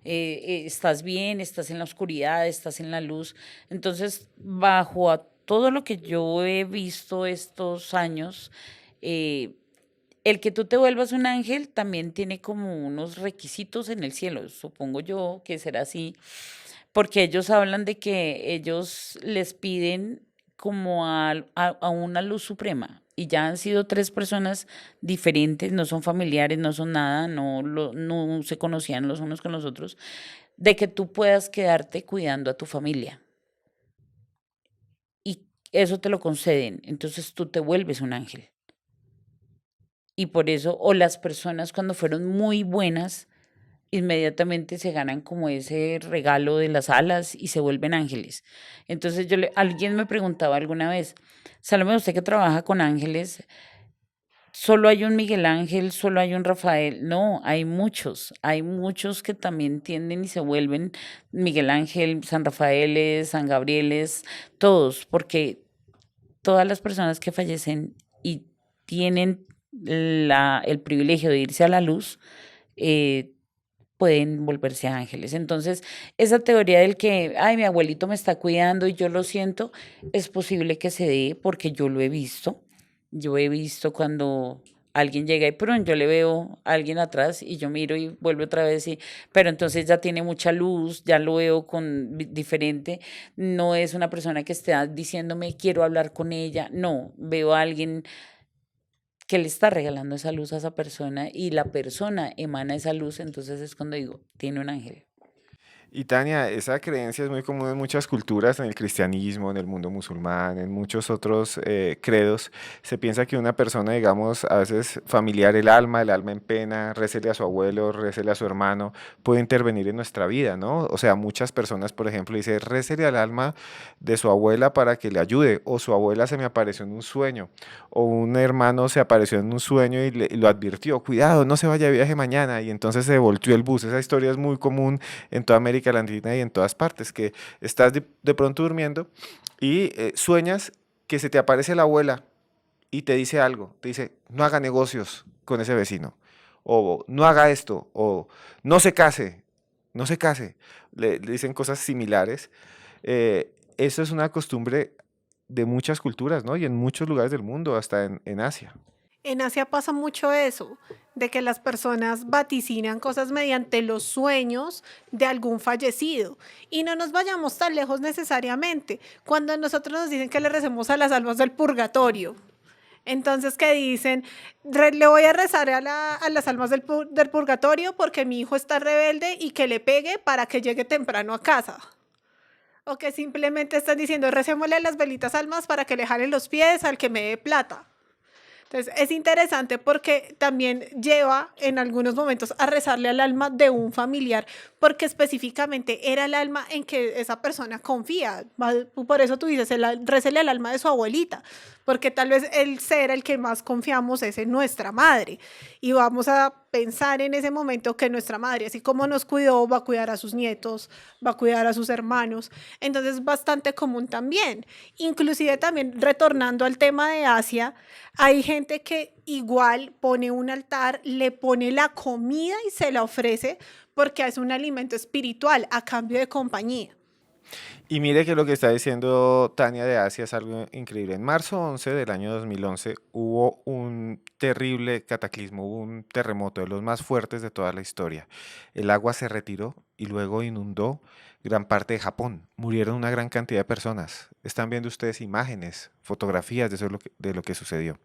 ¿Estás bien? ¿Estás en la oscuridad? ¿Estás en la luz? Entonces, bajo a todo lo que yo he visto estos años, eh, el que tú te vuelvas un ángel también tiene como unos requisitos en el cielo, supongo yo que será así, porque ellos hablan de que ellos les piden como a una luz suprema. Y ya han sido tres personas diferentes, no son familiares, no son nada, no se conocían los unos con los otros, de que tú puedas quedarte cuidando a tu familia. Y eso te lo conceden, entonces tú te vuelves un ángel. Y por eso, o las personas cuando fueron muy buenas, inmediatamente se ganan como ese regalo de las alas y se vuelven ángeles. Entonces alguien me preguntaba alguna vez, Salomé, usted que trabaja con ángeles, ¿solo hay un Miguel Ángel, solo hay un Rafael? No, hay muchos que también tienden y se vuelven Miguel Ángel, San Rafaeles, San Gabrieles, todos, porque todas las personas que fallecen y tienen el privilegio de irse a la luz, eh, pueden volverse ángeles. Entonces, esa teoría del que, ay, mi abuelito me está cuidando y yo lo siento, es posible que se dé porque yo lo he visto. Yo he visto cuando alguien llega y pronto yo le veo a alguien atrás y yo miro y vuelvo otra vez pero entonces ya tiene mucha luz, ya lo veo diferente, no es una persona que esté diciéndome quiero hablar con ella, no, veo a alguien que le está regalando esa luz a esa persona y la persona emana esa luz, entonces es cuando digo, tiene un ángel. Y Tania, esa creencia es muy común en muchas culturas, en el cristianismo, en el mundo musulmán, en muchos otros credos. Se piensa que una persona, digamos, a veces familiar el alma en pena, récele a su abuelo, récele a su hermano, puede intervenir en nuestra vida, ¿no? O sea, muchas personas, por ejemplo, dicen, récele al alma de su abuela para que le ayude, o su abuela se me apareció en un sueño, o un hermano se apareció en un sueño y lo advirtió, cuidado, no se vaya de viaje mañana, y entonces se volteó el bus. Esa historia es muy común en toda América Latina y en todas partes, que estás de pronto durmiendo y sueñas que se te aparece la abuela y te dice algo, te dice, no haga negocios con ese vecino, o no haga esto, o no se case, no se case. Le dicen cosas similares. Eso es una costumbre de muchas culturas, ¿no? Y en muchos lugares del mundo, hasta en Asia. En Asia pasa mucho eso, de que las personas vaticinan cosas mediante los sueños de algún fallecido. Y no nos vayamos tan lejos necesariamente. Cuando a nosotros nos dicen que le recemos a las almas del purgatorio, entonces que dicen, le voy a rezar a las almas del purgatorio porque mi hijo está rebelde y que le pegue para que llegue temprano a casa. O que simplemente están diciendo, recémosle a las velitas almas para que le jalen los pies al que me dé plata. Entonces es interesante porque también lleva en algunos momentos a rezarle al alma de un familiar, porque específicamente era el alma en que esa persona confía. Por eso tú dices, récele al alma de su abuelita, porque tal vez el ser el que más confiamos es en nuestra madre. Y vamos a pensar en ese momento que nuestra madre, así como nos cuidó, va a cuidar a sus nietos, va a cuidar a sus hermanos. Entonces es bastante común también. Inclusive también retornando al tema de Asia, hay gente que igual pone un altar, le pone la comida y se la ofrece porque es un alimento espiritual a cambio de compañía. Y mire que lo que está diciendo Tania de Asia es algo increíble. En marzo 11 del año 2011 hubo un terrible cataclismo, hubo un terremoto de los más fuertes de toda la historia. El agua se retiró y luego inundó gran parte de Japón. Murieron una gran cantidad de personas. Están viendo ustedes imágenes, fotografías de, eso de lo que sucedió.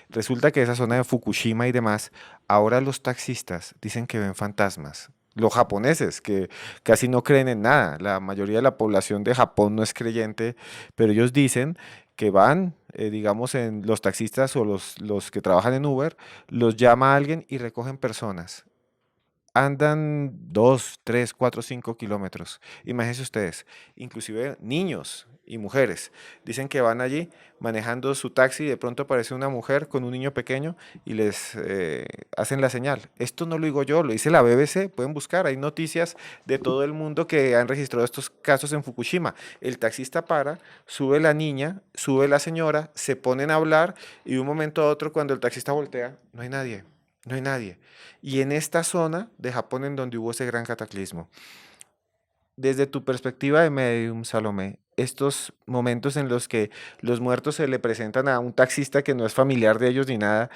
Resulta que esa zona de Fukushima y demás, ahora los taxistas dicen que ven fantasmas. Los japoneses, que casi no creen en nada. La mayoría de la población de Japón no es creyente, pero ellos dicen que van, digamos, en los taxistas o los que trabajan en Uber, los llama a alguien y recogen personas. Andan 2, 3, 4, 5 kilómetros. Imagínense ustedes, inclusive niños y mujeres. Dicen que van allí manejando su taxi y de pronto aparece una mujer con un niño pequeño y les hacen la señal. Esto no lo digo yo, lo dice la BBC, pueden buscar, hay noticias de todo el mundo que han registrado estos casos en Fukushima. El taxista para, sube la niña, sube la señora, se ponen a hablar y de un momento a otro cuando el taxista voltea, no hay nadie. No hay nadie. Y en esta zona de Japón en donde hubo ese gran cataclismo, desde tu perspectiva de medium, Salomé, estos momentos en los que los muertos se le presentan a un taxista que no es familiar de ellos ni nada,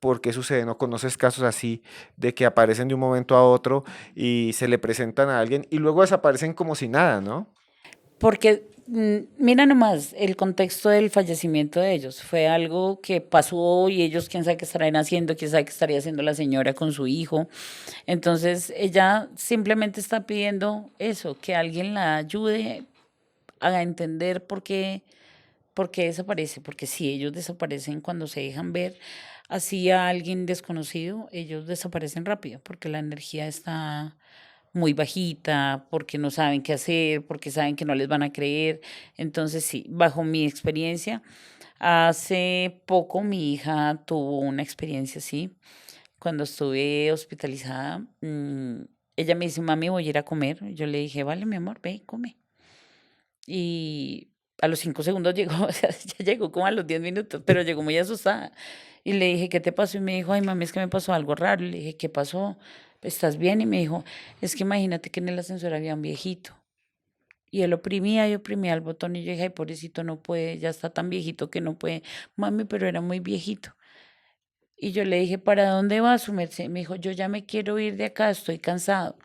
¿por qué sucede? ¿No conoces casos así de que aparecen de un momento a otro y se le presentan a alguien y luego desaparecen como si nada, ¿no? Porque mira nomás el contexto del fallecimiento de ellos. Fue algo que pasó y ellos quién sabe qué estarán haciendo, quién sabe qué estaría haciendo la señora con su hijo. Entonces ella simplemente está pidiendo eso, que alguien la ayude a entender por qué desaparece. Porque si ellos desaparecen cuando se dejan ver así a alguien desconocido, ellos desaparecen rápido porque la energía está muy bajita, porque no saben qué hacer, porque saben que no les van a creer. Entonces, sí, bajo mi experiencia, hace poco mi hija tuvo una experiencia así. Cuando estuve hospitalizada, ella me dice, mami, voy a ir a comer. Yo le dije, vale, mi amor, ve, come. Y a los 5 segundos llegó, o sea, ya llegó como a los 10 minutos, pero llegó muy asustada. Y le dije, ¿qué te pasó? Y me dijo, ay, mami, es que me pasó algo raro. Le dije, ¿qué pasó? ¿Estás bien? Y me dijo, es que imagínate que en el ascensor había un viejito. Y él oprimía y oprimía el botón. Y yo dije, ay, pobrecito, no puede, ya está tan viejito que no puede. Mami, pero era muy viejito. Y yo le dije, ¿para dónde va su merced? Me dijo, yo ya me quiero ir de acá, estoy cansado.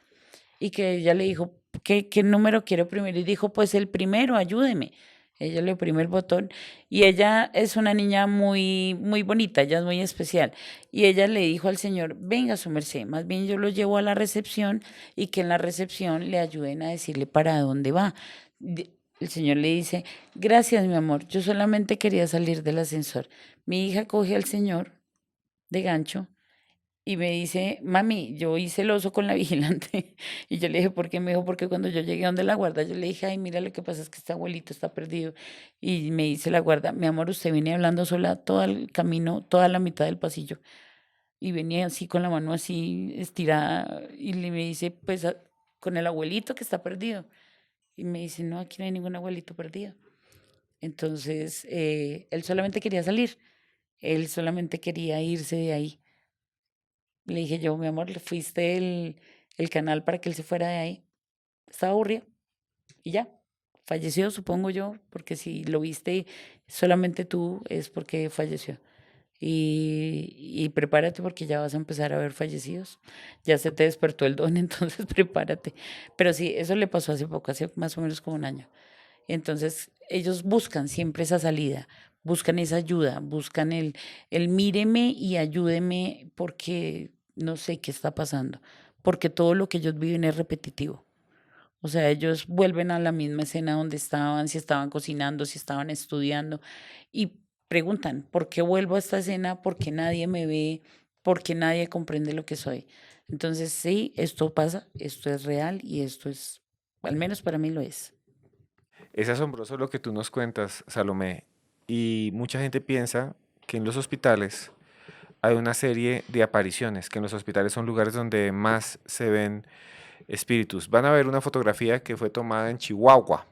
Y que ella le dijo, ¿qué número quiero oprimir? Y dijo, pues el primero, ayúdeme. Ella le oprime el botón y ella es una niña muy, muy bonita, ella es muy especial. Y ella le dijo al señor, venga su merced, más bien yo lo llevo a la recepción y que en la recepción le ayuden a decirle para dónde va. El señor le dice, gracias mi amor, yo solamente quería salir del ascensor. Mi hija coge al señor de gancho y me dice, mami, yo hice el oso con la vigilante. Y yo le dije, ¿por qué? Me dijo, porque cuando yo llegué donde la guarda, yo le dije, ay, mira, lo que pasa es que este abuelito está perdido. Y me dice la guarda, mi amor, usted viene hablando sola todo el camino, toda la mitad del pasillo. Y venía así con la mano así estirada y me dice, pues con el abuelito que está perdido. Y me dice, no, aquí no hay ningún abuelito perdido. Entonces, él solamente quería salir, él solamente quería irse de ahí. Le dije yo, mi amor, le fuiste el canal para que él se fuera de ahí. Estaba aburrido y ya. Falleció, supongo yo, porque si lo viste solamente tú es porque falleció. Y prepárate porque ya vas a empezar a ver fallecidos. Ya se te despertó el don, entonces prepárate. Pero sí, eso le pasó hace poco, hace más o menos como un año. Entonces, ellos buscan siempre esa salida, buscan esa ayuda, buscan el míreme y ayúdeme porque no sé qué está pasando, porque todo lo que ellos viven es repetitivo. O sea, ellos vuelven a la misma escena donde estaban, si estaban cocinando, si estaban estudiando, y preguntan, ¿por qué vuelvo a esta escena? ¿Por qué nadie me ve? ¿Por qué nadie comprende lo que soy? Entonces, sí, esto pasa, esto es real y esto es, al menos para mí lo es. Es asombroso lo que tú nos cuentas, Salomé, y mucha gente piensa que en los hospitales hay una serie de apariciones, que en los hospitales son lugares donde más se ven espíritus. Van a ver una fotografía que fue tomada en Chihuahua,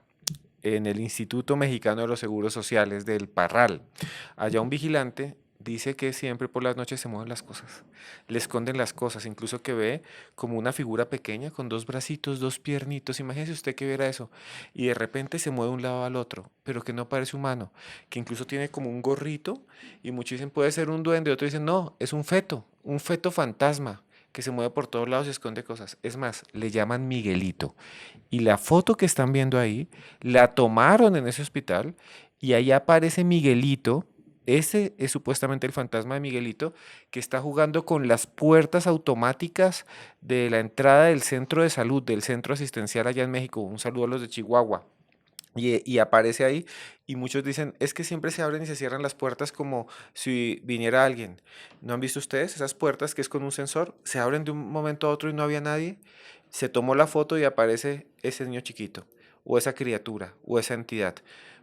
en el Instituto Mexicano de los Seguros Sociales del Parral. Allá un vigilante dice que siempre por las noches se mueven las cosas, le esconden las cosas, incluso que ve como una figura pequeña con dos bracitos, dos piernitos, imagínese usted que viera eso, y de repente se mueve de un lado al otro, pero que no parece humano, que incluso tiene como un gorrito, y muchos dicen puede ser un duende, otros dicen no, es un feto fantasma, que se mueve por todos lados y esconde cosas. Es más, le llaman Miguelito. Y la foto que están viendo ahí, la tomaron en ese hospital y ahí aparece Miguelito. Ese es supuestamente el fantasma de Miguelito que está jugando con las puertas automáticas de la entrada del centro de salud, del centro asistencial allá en México. Un saludo a los de Chihuahua. Y aparece ahí y muchos dicen, es que siempre se abren y se cierran las puertas como si viniera alguien. ¿No han visto ustedes esas puertas que es con un sensor? Se abren de un momento a otro y no había nadie. Se tomó la foto y aparece ese niño chiquito, o esa criatura, o esa entidad.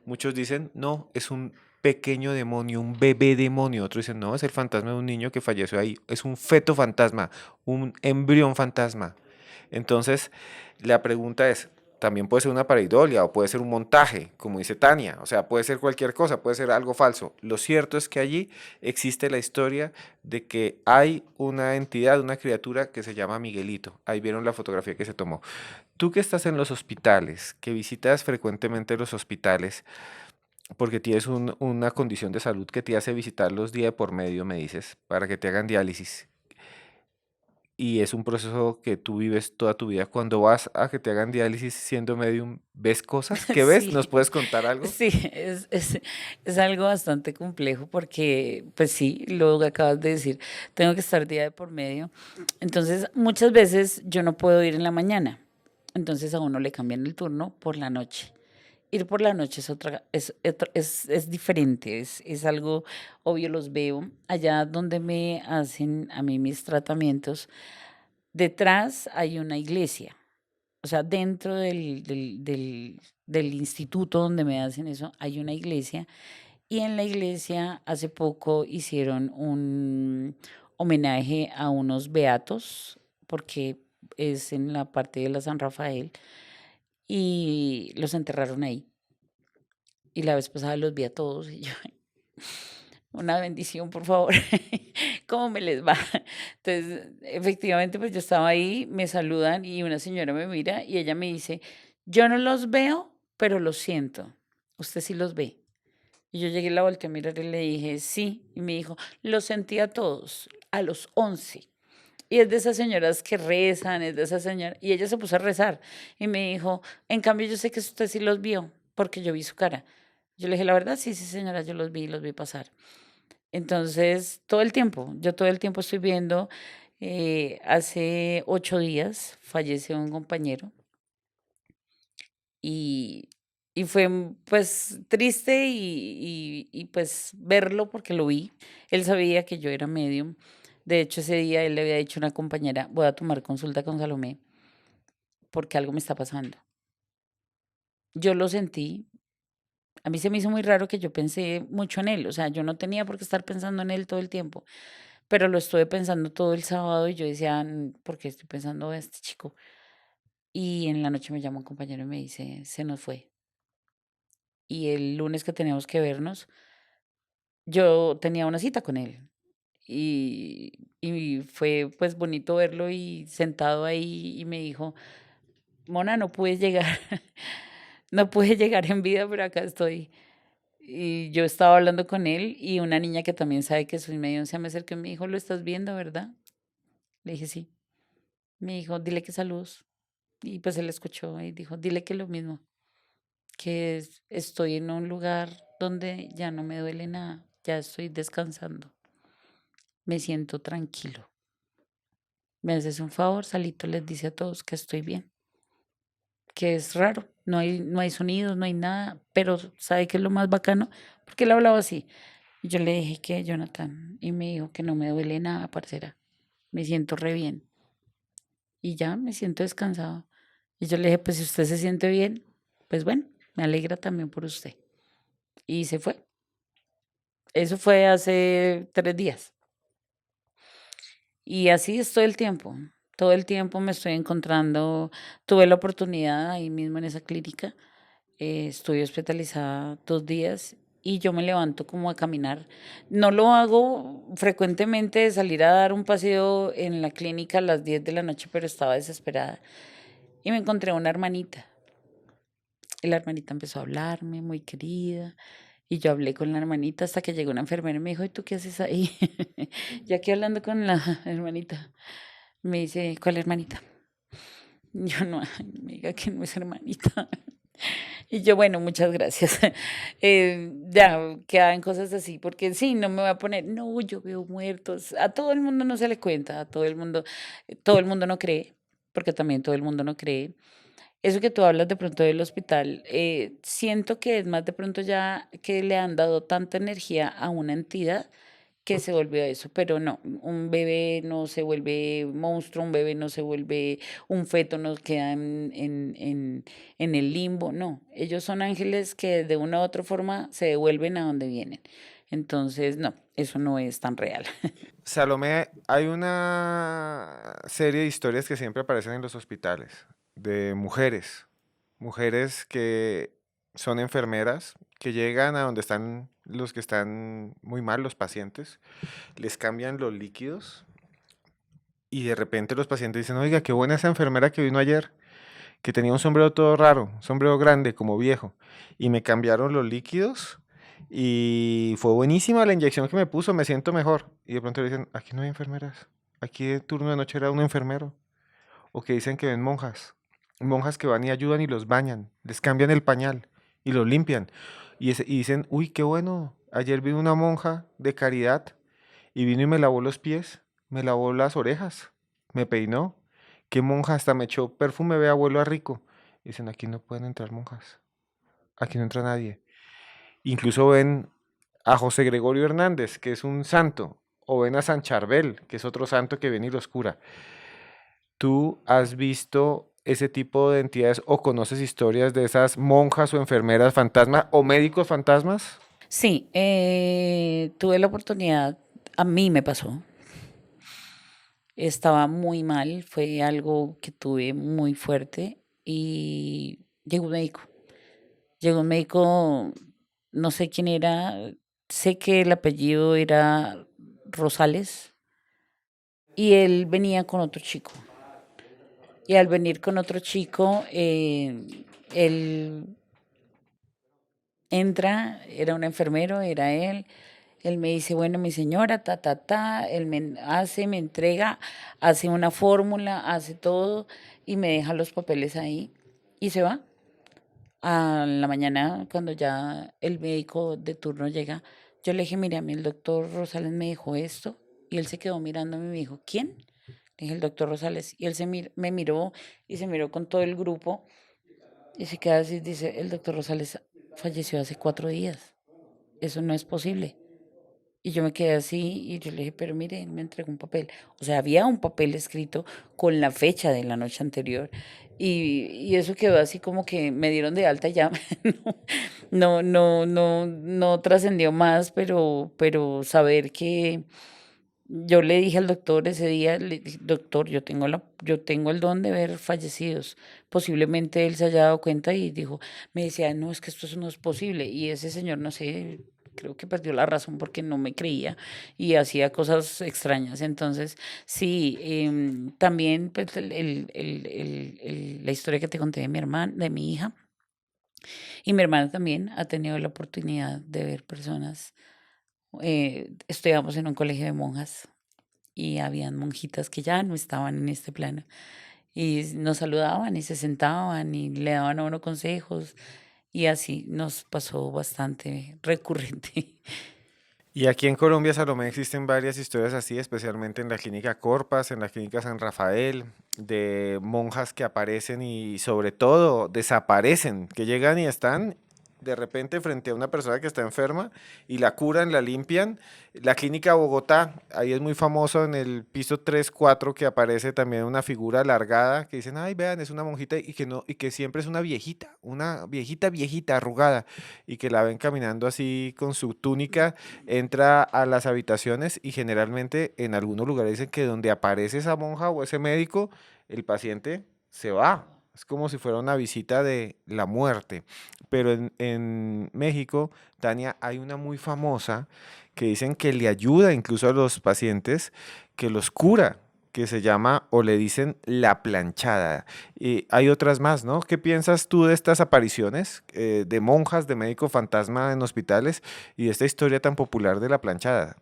Muchos dicen, no, es un pequeño demonio, un bebé demonio. Otros dicen, no, es el fantasma de un niño que falleció ahí. Es un feto fantasma, un embrión fantasma. Entonces, la pregunta es, también puede ser una pareidolia o puede ser un montaje, como dice Tania, o sea, puede ser cualquier cosa, puede ser algo falso. Lo cierto es que allí existe la historia de que hay una entidad, una criatura que se llama Miguelito. Ahí vieron la fotografía que se tomó. Tú que estás en los hospitales, que visitas frecuentemente los hospitales, porque tienes una condición de salud que te hace visitarlos día de por medio, me dices, para que te hagan diálisis y es un proceso que tú vives toda tu vida. Cuando vas a que te hagan diálisis siendo medium, ¿ves cosas? ¿Qué ves? ¿Nos Sí, puedes contar algo? sí, es algo bastante complejo porque, pues sí, lo que acabas de decir, tengo que estar día de por medio. Entonces, muchas veces yo no puedo ir en la mañana. Entonces a uno le cambian el turno por la noche. Ir por la noche es otra, es diferente, es algo obvio, los veo. Allá donde me hacen a mí mis tratamientos, detrás hay una iglesia. O sea, dentro del instituto donde me hacen eso, hay una iglesia. Y en la iglesia hace poco hicieron un homenaje a unos beatos, porque es en la parte de la San Rafael, y los enterraron ahí. Y la vez pasada los vi a todos y yo, una bendición, por favor. ¿Cómo me les va? Entonces, efectivamente, pues yo estaba ahí, me saludan y una señora me mira y ella me dice, yo no los veo, pero los siento. ¿Usted sí los ve? Y yo llegué y la volteé a mirar y le dije, sí. Y me dijo, los sentí a todos, a los 11. Y es de esas señoras que rezan, es de esas señoras. Y ella se puso a rezar y me dijo, en cambio yo sé que usted sí los vio, porque yo vi su cara. Yo le dije, la verdad, sí, sí, señora, yo los vi pasar. Entonces, todo el tiempo, yo todo el tiempo estoy viendo, hace 8 días falleció un compañero y, y fue pues triste y, pues verlo porque lo vi. Él sabía que yo era medium. De hecho, ese día él le había dicho a una compañera, voy a tomar consulta con Salomé porque algo me está pasando. Yo lo sentí. A mí se me hizo muy raro que yo pensé mucho en él, o sea, yo no tenía por qué estar pensando en él todo el tiempo, pero lo estuve pensando todo el sábado y yo decía, ¿por qué estoy pensando en este chico? Y en la noche me llama un compañero y me dice, se nos fue. Y el lunes que teníamos que vernos, yo tenía una cita con él y fue pues bonito verlo y sentado ahí y me dijo, Mona, no pude llegar, no pude llegar en vida, pero acá estoy. Y yo estaba hablando con él y una niña que también sabe que soy medium se me acercó y me dijo, ¿lo estás viendo, verdad? Le dije, sí. Me dijo, dile que saludos. Y pues él escuchó y dijo, dile que lo mismo, que estoy en un lugar donde ya no me duele nada, ya estoy descansando, me siento tranquilo. Me haces un favor, Salito les dice a todos que estoy bien, que es raro, no hay sonidos, no hay nada, pero ¿sabe qué es lo más bacano? Porque él hablaba así. Y yo le dije que Jonathan, y me dijo que no me duele nada, parcera, me siento re bien. Y ya me siento descansado. Y yo le dije, pues si usted se siente bien, pues bueno, me alegra también por usted. Y se fue. Eso fue hace 3 días. Y así es todo el tiempo. Todo el tiempo me estoy encontrando. Tuve la oportunidad ahí mismo en esa clínica. Estoy hospitalizada 2 días y yo me levanto como a caminar. No lo hago frecuentemente de salir a dar un paseo en la clínica a las 10 de la noche, pero estaba desesperada. Y me encontré una hermanita. Y la hermanita empezó a hablarme, muy querida. Y yo hablé con la hermanita hasta que llegó una enfermera y me dijo, ¿y tú qué haces ahí? Ya aquí hablando con la hermanita. Me dice, ¿cuál hermanita? Yo no, ay, me diga que no es hermanita. Y yo, bueno, muchas gracias. Ya quedan cosas así, porque sí, no me voy a poner, no, yo veo muertos. A todo el mundo no se le cuenta, a todo el mundo no cree, porque también todo el mundo no cree. Eso que tú hablas de pronto del hospital, siento que es más de pronto ya que le han dado tanta energía a una entidad que se volvió eso, pero no, un bebé no se vuelve monstruo, un bebé no se vuelve, un feto no queda en el limbo, no, ellos son ángeles que de una u otra forma se devuelven a donde vienen. Entonces, no, eso no es tan real. Salomé, hay una serie de historias que siempre aparecen en los hospitales de mujeres, mujeres que son enfermeras, que llegan a donde están los que están muy mal, los pacientes, les cambian los líquidos y de repente los pacientes dicen, oiga, qué buena esa enfermera que vino ayer, que tenía un sombrero todo raro, un sombrero grande, como viejo, y me cambiaron los líquidos y fue buenísima la inyección que me puso, me siento mejor. Y de pronto le dicen, aquí no hay enfermeras, aquí de turno de noche era un enfermero. O que dicen que ven monjas, monjas que van y ayudan y los bañan, les cambian el pañal y los limpian. Y dicen, uy, qué bueno, ayer vino una monja de caridad y vino y me lavó los pies, me lavó las orejas, me peinó. Qué monja, hasta me echó perfume, ve abuelo a rico. Dicen, aquí no pueden entrar monjas, aquí no entra nadie. Incluso ven a José Gregorio Hernández, que es un santo, o ven a San Charbel, que es otro santo que viene y los cura. ¿Tú has visto ese tipo de entidades o conoces historias de esas monjas o enfermeras fantasmas o médicos fantasmas? Sí, tuve la oportunidad, a mí me pasó, estaba muy mal, fue algo que tuve muy fuerte y llegó un médico. Llegó un médico, no sé quién era, sé que el apellido era Rosales y él venía con otro chico. Y al venir con otro chico, él entra, era un enfermero, era él. Él me dice, bueno, mi señora, ta, ta, ta, él me hace, me entrega, hace una fórmula, hace todo y me deja los papeles ahí y se va. A la mañana, cuando ya el médico de turno llega, yo le dije, mire, a mí el doctor Rosales me dijo esto, y él se quedó mirándome y me dijo, ¿quién? Le dije, el doctor Rosales, y él me miró y se miró con todo el grupo, y se queda así, dice, el doctor Rosales falleció hace 4 días, eso no es posible. Y yo me quedé así y yo le dije, pero mire, él me entregó un papel. O sea, había un papel escrito con la fecha de la noche anterior y eso quedó así como que me dieron de alta y ya. No trascendió más, pero saber que yo le dije al doctor ese día, le dije, doctor, yo tengo el don de ver fallecidos. Posiblemente él se haya dado cuenta y dijo, me decía, no, es que esto no es posible. Y ese señor, no sé, creo que perdió la razón porque no me creía y hacía cosas extrañas. Entonces, sí, también pues, la historia que te conté de mi hermana, de mi hija, y mi hermana también ha tenido la oportunidad de ver personas. Estudiamos en un colegio de monjas y habían monjitas que ya no estaban en este plano y nos saludaban y se sentaban y le daban a uno consejos y así nos pasó bastante recurrente. Y aquí en Colombia, Salomé, existen varias historias así, especialmente en la clínica Corpas, en la clínica San Rafael, de monjas que aparecen y sobre todo desaparecen, que llegan y están de repente frente a una persona que está enferma y la curan, la limpian. La clínica Bogotá, ahí es muy famoso en el piso 3 4 que aparece también una figura alargada que dicen, ay, vean, es una monjita y que no, y que siempre es una viejita, viejita, arrugada, y que la ven caminando así con su túnica, entra a las habitaciones y generalmente en algunos lugares dicen que donde aparece esa monja o ese médico, el paciente se va. Es como si fuera una visita de la muerte. Pero en México, Tania, hay una muy famosa que dicen que le ayuda incluso a los pacientes, que los cura, que se llama o le dicen la planchada. Y hay otras más, ¿no? ¿Qué piensas tú de estas apariciones de monjas, de médico fantasma en hospitales y de esta historia tan popular de la planchada?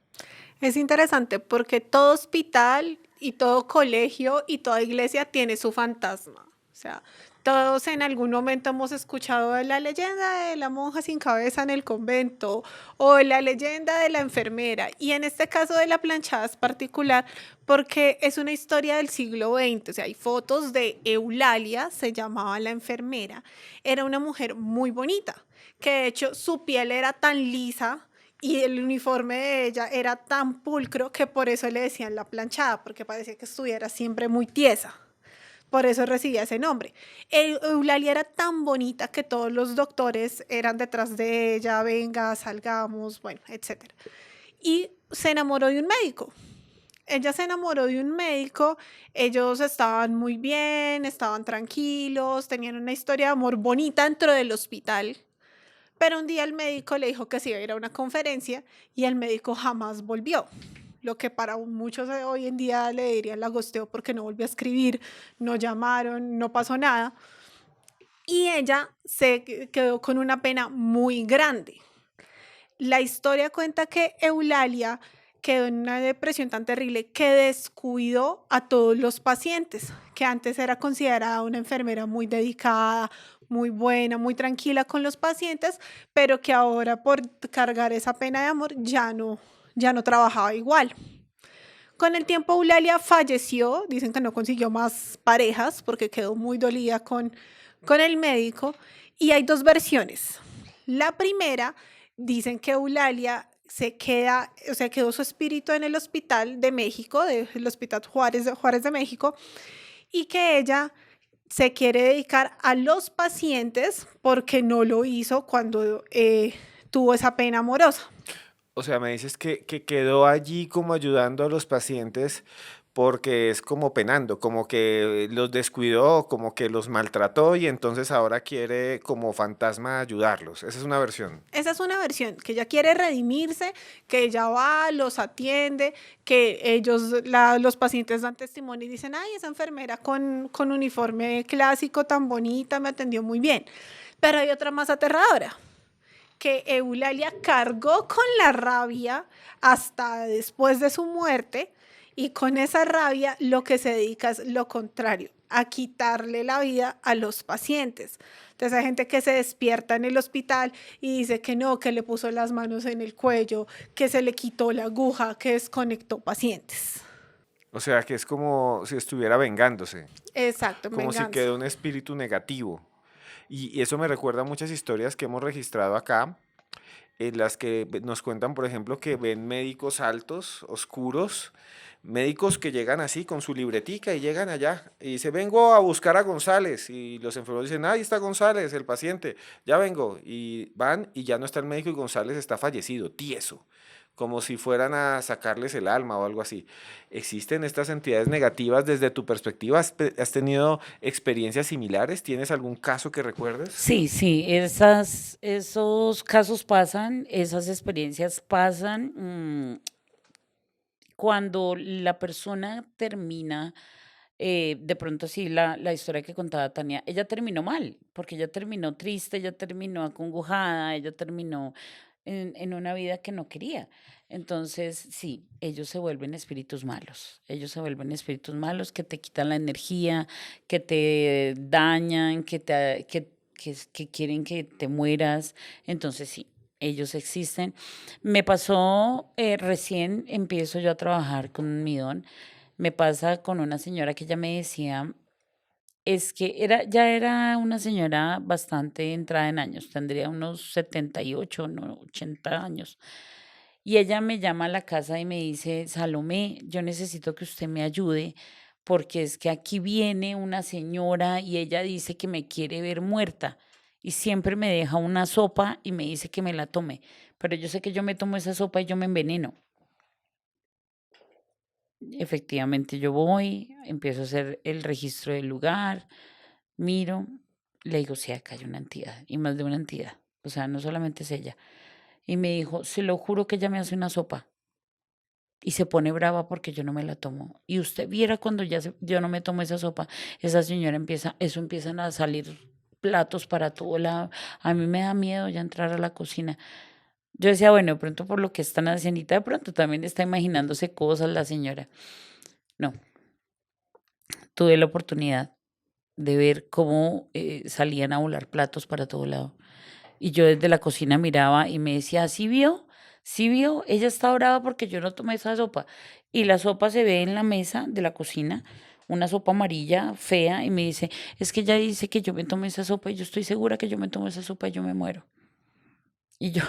Es interesante porque todo hospital y todo colegio y toda iglesia tiene su fantasma. O sea, todos en algún momento hemos escuchado de la leyenda de la monja sin cabeza en el convento o la leyenda de la enfermera. Y en este caso de la planchada es particular porque es una historia del siglo XX. O sea, hay fotos de Eulalia, se llamaba la enfermera. Era una mujer muy bonita, que de hecho su piel era tan lisa y el uniforme de ella era tan pulcro que por eso le decían la planchada, porque parecía que estuviera siempre muy tiesa. Por eso recibía ese nombre. Eulalia era tan bonita que todos los doctores eran detrás de ella, venga, salgamos, bueno, etcétera. Y se enamoró de un médico. Ella se enamoró de un médico, ellos estaban muy bien, estaban tranquilos, tenían una historia de amor bonita dentro del hospital, pero un día el médico le dijo que se iba a ir a una conferencia y el médico jamás volvió. Lo que para muchos hoy en día le dirían la gosteó porque no volvió a escribir, no llamaron, no pasó nada. Y ella se quedó con una pena muy grande. La historia cuenta que Eulalia quedó en una depresión tan terrible que descuidó a todos los pacientes, que antes era considerada una enfermera muy dedicada, muy buena, muy tranquila con los pacientes, pero que ahora por cargar esa pena de amor ya no trabajaba igual. Con el tiempo Eulalia falleció, dicen que no consiguió más parejas porque quedó muy dolida con el médico y hay dos versiones. La primera, dicen que Eulalia se queda, o sea, quedó su espíritu en el hospital de México, del Hospital Juárez de México, y que ella se quiere dedicar a los pacientes porque no lo hizo cuando tuvo esa pena amorosa. O sea, me dices que quedó allí como ayudando a los pacientes porque es como penando, como que los descuidó, como que los maltrató y entonces ahora quiere como fantasma ayudarlos. Esa es una versión. Esa es una versión, que ella quiere redimirse, que ella va, los atiende, que los pacientes dan testimonio y dicen, ay, esa enfermera con uniforme clásico tan bonita me atendió muy bien. Pero hay otra más aterradora, que Eulalia cargó con la rabia hasta después de su muerte y con esa rabia lo que se dedica es lo contrario, a quitarle la vida a los pacientes. Entonces hay gente que se despierta en el hospital y dice que no, que le puso las manos en el cuello, que se le quitó la aguja, que desconectó pacientes. O sea, que es como si estuviera vengándose, Exacto, en como si venganza. quedó un espíritu negativo. Y eso me recuerda a muchas historias que hemos registrado acá, en las que nos cuentan, por ejemplo, que ven médicos altos, oscuros, médicos que llegan así con su libretica y llegan allá y dice, vengo a buscar a González. Y los enfermeros dicen, ahí está González, el paciente, ya vengo. Y van y ya no está el médico y González está fallecido, tieso, como si fueran a sacarles el alma o algo así. ¿Existen estas entidades negativas desde tu perspectiva? ¿Has tenido experiencias similares? ¿Tienes algún caso que recuerdes? Sí, sí, esos casos pasan, esas experiencias pasan. Cuando la persona termina, de pronto sí, la historia que contaba Tania, ella terminó mal, porque ella terminó triste, ella terminó acongojada, ella terminó en una vida que no quería. Entonces, sí, ellos se vuelven espíritus malos, ellos se vuelven espíritus malos que te quitan la energía, que te dañan, que quieren que te mueras. Entonces, sí, ellos existen. Me pasó, recién empiezo yo a trabajar con mi don, me pasa con una señora que ella me decía, es que ya era una señora bastante entrada en años, tendría unos 78, no, 80 años. Y ella me llama a la casa y me dice, Salomé, yo necesito que usted me ayude porque es que aquí viene una señora y ella dice que me quiere ver muerta y siempre me deja una sopa y me dice que me la tome, pero yo sé que yo me tomo esa sopa y yo me enveneno. Efectivamente, yo voy, empiezo a hacer el registro del lugar, miro, le digo, sí, acá hay una entidad, y más de una entidad. O sea, no solamente es ella. Y me dijo, se lo juro que ella me hace una sopa. Y se pone brava porque yo no me la tomo. Y usted viera cuando yo no me tomo esa sopa, esa señora empiezan a salir platos para todo lado. A mí me da miedo ya entrar a la cocina. Yo decía, bueno, de pronto por lo que está haciendo, de pronto también está imaginándose cosas la señora. No, tuve la oportunidad de ver cómo salían a volar platos para todo lado. Y yo desde la cocina miraba y me decía, ¿sí vio? ¿Sí vio? Ella está brava porque yo no tomé esa sopa. Y la sopa se ve en la mesa de la cocina, una sopa amarilla fea, y me dice, es que ella dice que yo me tomé esa sopa y yo estoy segura que yo me tomo esa sopa y yo me muero. Y yo,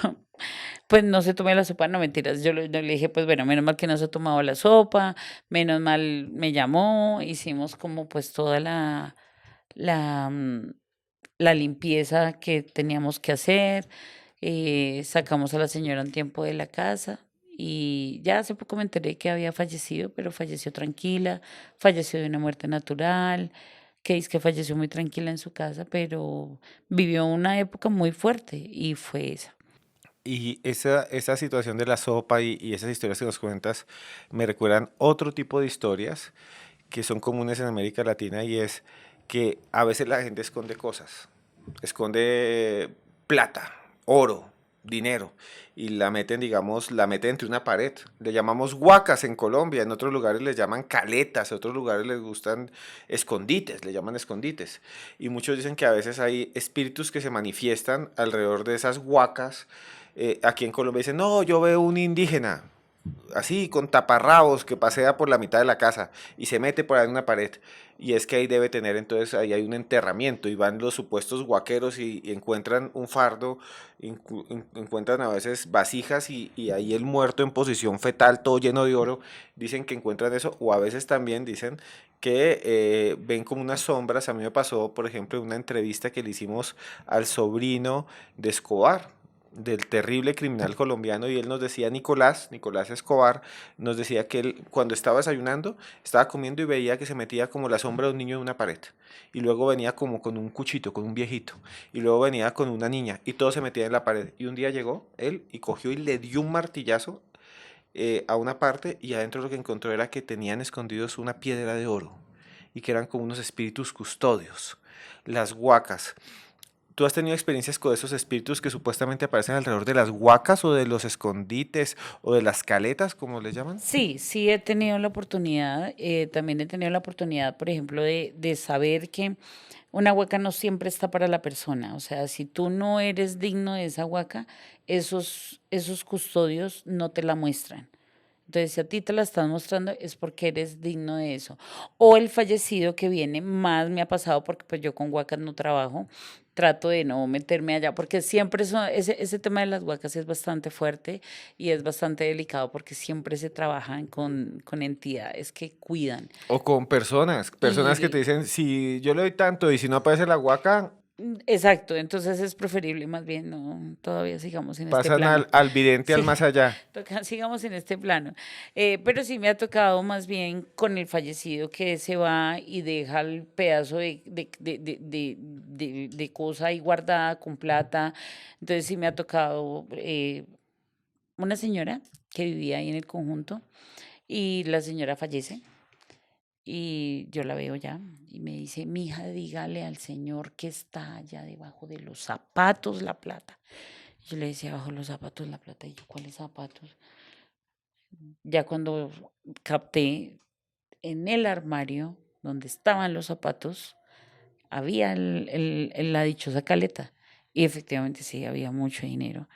pues no se tomé la sopa, no mentiras. Yo le dije, pues bueno, menos mal que no se ha tomado la sopa, menos mal me llamó, hicimos como pues toda la, mm, la limpieza que teníamos que hacer, sacamos a la señora un tiempo de la casa y ya hace poco me enteré que había fallecido, pero falleció tranquila, falleció de una muerte natural, que es que falleció muy tranquila en su casa, pero vivió una época muy fuerte y fue esa. Y esa situación de la sopa y esas historias que nos cuentas me recuerdan otro tipo de historias que son comunes en América Latina y es que a veces la gente esconde cosas, esconde plata, oro, dinero y la meten, digamos, la meten entre una pared. Le llamamos huacas en Colombia, en otros lugares les llaman caletas, en otros lugares les gustan escondites, le llaman escondites. Y muchos dicen que a veces hay espíritus que se manifiestan alrededor de esas huacas. Aquí en Colombia dicen, no, yo veo un indígena, así con taparrabos que pasea por la mitad de la casa y se mete por ahí en una pared. Y es que ahí debe tener, entonces ahí hay un enterramiento y van los supuestos guaqueros y encuentran un fardo, encuentran a veces vasijas y ahí el muerto en posición fetal, todo lleno de oro. Dicen que encuentran eso o a veces también dicen que ven como unas sombras. A mí me pasó, por ejemplo, en una entrevista que le hicimos al sobrino de Escobar, del terrible criminal colombiano, y él nos decía, Nicolás Escobar, nos decía que él cuando estaba desayunando, estaba comiendo y veía que se metía como la sombra de un niño en una pared, y luego venía como con un cuchito, con un viejito, y luego venía con una niña, y todo se metía en la pared, y un día llegó él y cogió y le dio un martillazo a una parte, y adentro lo que encontró era que tenían escondidos una piedra de oro, y que eran como unos espíritus custodios, las huacas. ¿Tú has tenido experiencias con esos espíritus que supuestamente aparecen alrededor de las huacas o de los escondites o de las caletas, como les llaman? Sí, sí he tenido la oportunidad, también he tenido la oportunidad, por ejemplo, de saber que una huaca no siempre está para la persona. O sea, si tú no eres digno de esa huaca, esos custodios no te la muestran. Entonces, si a ti te la están mostrando es porque eres digno de eso. O el fallecido que viene, más me ha pasado porque pues yo con huacas no trabajo, trato de no meterme allá, porque siempre ese tema de las huacas es bastante fuerte y es bastante delicado porque siempre se trabajan con entidades que cuidan. O con personas que te Y dicen, si yo le doy tanto y si no aparece la huaca, exacto, entonces es preferible más bien no, todavía sigamos en este pasan plano. al vidente al Sí, más allá. sigamos en este plano. Pero sí me ha tocado más bien con el fallecido que se va y deja el pedazo de cosa ahí guardada con plata. Entonces sí me ha tocado una señora que vivía ahí en el conjunto y la señora fallece. Y yo la veo ya y me dice, mija, dígale al señor que está allá debajo de los zapatos la plata. Yo le decía, bajo los zapatos la plata. Y yo, ¿cuáles zapatos? Ya cuando capté en el armario donde estaban los zapatos, había la dichosa caleta. Y efectivamente sí, había mucho dinero.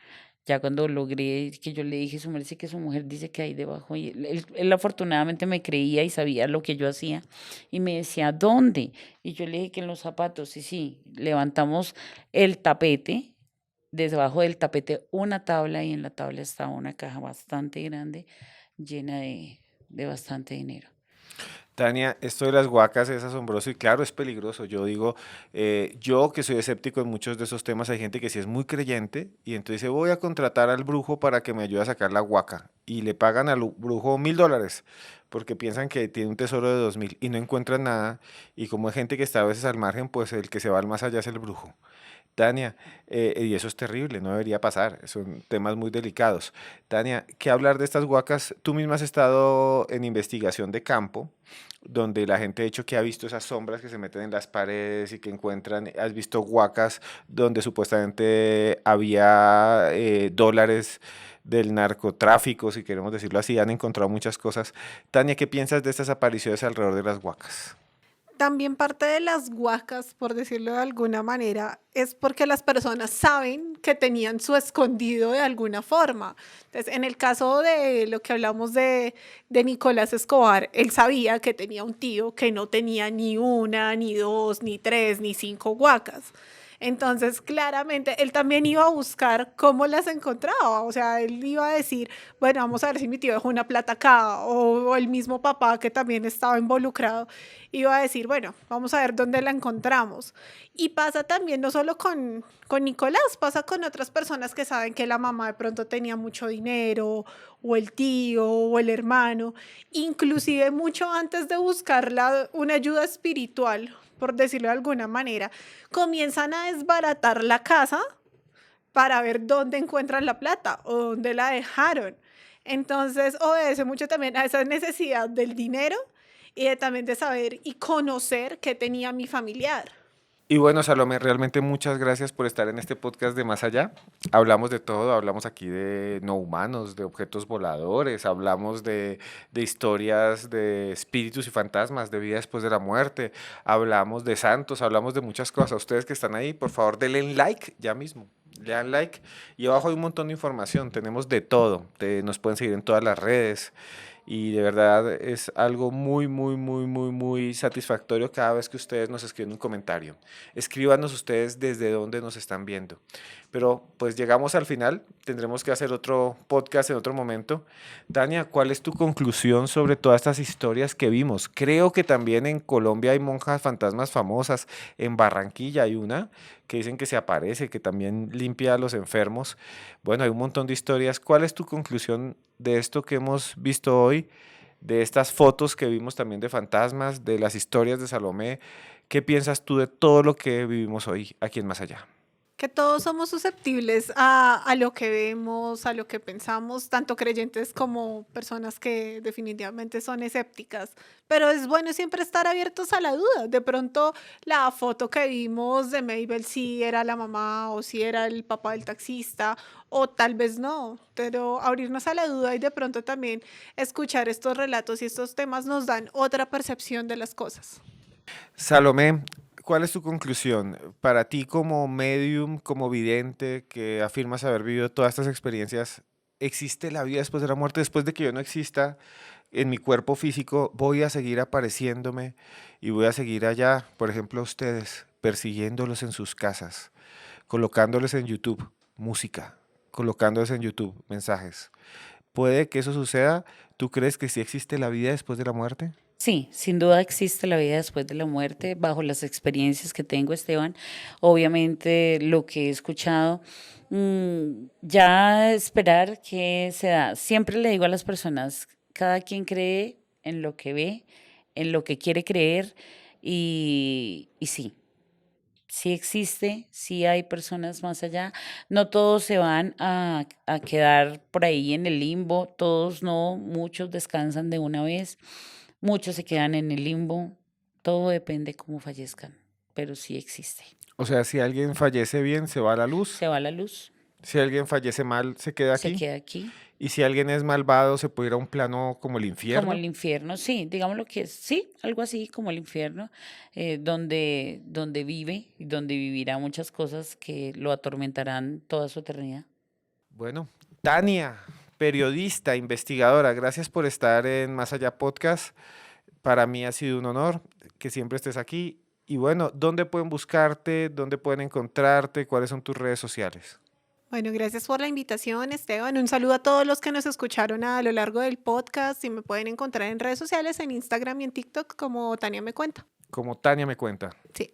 Ya cuando logré que yo le dije, su merced, que su mujer dice que hay debajo, y él afortunadamente me creía y sabía lo que yo hacía, y me decía, ¿dónde? Y yo le dije que en los zapatos, y sí, levantamos el tapete, debajo del tapete una tabla, y en la tabla estaba una caja bastante grande, llena de bastante dinero. Tania, esto de las huacas es asombroso y claro, es peligroso. Yo digo, yo que soy escéptico en muchos de esos temas, hay gente que sí es muy creyente y entonces dice, voy a contratar al brujo para que me ayude a sacar la huaca y le pagan al brujo $1.000 porque piensan que tiene un tesoro de 2.000 y no encuentran nada y como hay gente que está a veces al margen, pues el que se va al más allá es el brujo. Tania, y eso es terrible, no debería pasar, son temas muy delicados. Tania, ¿qué hablar de estas huacas? Tú misma has estado en investigación de campo, donde la gente ha dicho que ha visto esas sombras que se meten en las paredes y que encuentran, has visto huacas donde supuestamente había dólares del narcotráfico, si queremos decirlo así, han encontrado muchas cosas. Tania, ¿qué piensas de estas apariciones alrededor de las huacas? También parte de las huacas, por decirlo de alguna manera, es porque las personas saben que tenían su escondido de alguna forma. Entonces, en el caso de lo que hablamos de Nicolás Escobar, él sabía que tenía un tío que no tenía ni una, ni dos, ni tres, ni cinco huacas. Entonces, claramente, él también iba a buscar cómo las encontraba. O sea, él iba a decir, bueno, vamos a ver si mi tío dejó una plata acá, o el mismo papá que también estaba involucrado, iba a decir, bueno, vamos a ver dónde la encontramos. Y pasa también, no solo con Nicolás, pasa con otras personas que saben que la mamá de pronto tenía mucho dinero, o el tío, o el hermano, inclusive mucho antes de buscar una ayuda espiritual, por decirlo de alguna manera, comienzan a desbaratar la casa para ver dónde encuentran la plata o dónde la dejaron. Entonces obedece mucho también a esa necesidad del dinero y también de saber y conocer qué tenía mi familiar. Y bueno, Salomé, realmente muchas gracias por estar en este podcast de Más Allá. Hablamos de todo, hablamos aquí de no humanos, de objetos voladores, hablamos de historias de espíritus y fantasmas, de vida después de la muerte, hablamos de santos, hablamos de muchas cosas. Ustedes que están ahí, por favor, denle like ya mismo. Le dan like y abajo hay un montón de información, tenemos de todo, nos pueden seguir en todas las redes y de verdad es algo muy, muy, muy, muy, muy satisfactorio cada vez que ustedes nos escriben un comentario. Escríbanos ustedes desde dónde nos están viendo. Pero pues llegamos al final, tendremos que hacer otro podcast en otro momento. Tania, ¿cuál es tu conclusión sobre todas estas historias que vimos? Creo que también en Colombia hay monjas fantasmas famosas, en Barranquilla hay una que dicen que se aparece, que también limpia a los enfermos. Bueno, hay un montón de historias. ¿Cuál es tu conclusión de esto que hemos visto hoy, de estas fotos que vimos también de fantasmas, de las historias de Salomé? ¿Qué piensas tú de todo lo que vivimos hoy aquí en Más Allá? Que todos somos susceptibles a lo que vemos, a lo que pensamos, tanto creyentes como personas que definitivamente son escépticas. Pero es bueno siempre estar abiertos a la duda. De pronto la foto que vimos de Mabel sí era la mamá o sí era el papá del taxista o tal vez no. Pero abrirnos a la duda y de pronto también escuchar estos relatos y estos temas nos dan otra percepción de las cosas. Salomé, ¿cuál es tu conclusión? Para ti como medium, como vidente, que afirmas haber vivido todas estas experiencias, ¿existe la vida después de la muerte? Después de que yo no exista en mi cuerpo físico, voy a seguir apareciéndome y voy a seguir allá, por ejemplo, a ustedes, persiguiéndolos en sus casas, colocándoles en YouTube música, colocándoles en YouTube mensajes. ¿Puede que eso suceda? ¿Tú crees que sí existe la vida después de la muerte? Sí, sin duda existe la vida después de la muerte, bajo las experiencias que tengo, Esteban. Obviamente lo que he escuchado, ya esperar que se da. Siempre le digo a las personas, cada quien cree en lo que ve, en lo que quiere creer y sí. Sí existe, sí hay personas más allá. No todos se van a quedar por ahí en el limbo, todos no, muchos descansan de una vez, muchos se quedan en el limbo, todo depende cómo fallezcan, pero sí existe. O sea, si alguien fallece bien, se va a la luz. Se va la luz, Si alguien fallece mal, se queda se aquí. queda aquí, Y si alguien es malvado, se puede ir a un plano como el como infierno. el infierno, sí, digamos lo que es, sí, algo así como el infierno, donde vive y donde vivirá muchas cosas que lo atormentarán toda su eternidad. Bueno, Tania, periodista, investigadora, gracias por estar en Más Allá Podcast. Para mí ha sido un honor que siempre estés aquí. Y bueno, ¿dónde pueden buscarte? ¿Dónde pueden encontrarte? ¿Cuáles son tus redes sociales? Bueno, gracias por la invitación, Esteban. Un saludo a todos los que nos escucharon a lo largo del podcast y me pueden encontrar en redes sociales, en Instagram y en TikTok como Tania Me Cuenta. Como Tania me cuenta. Sí.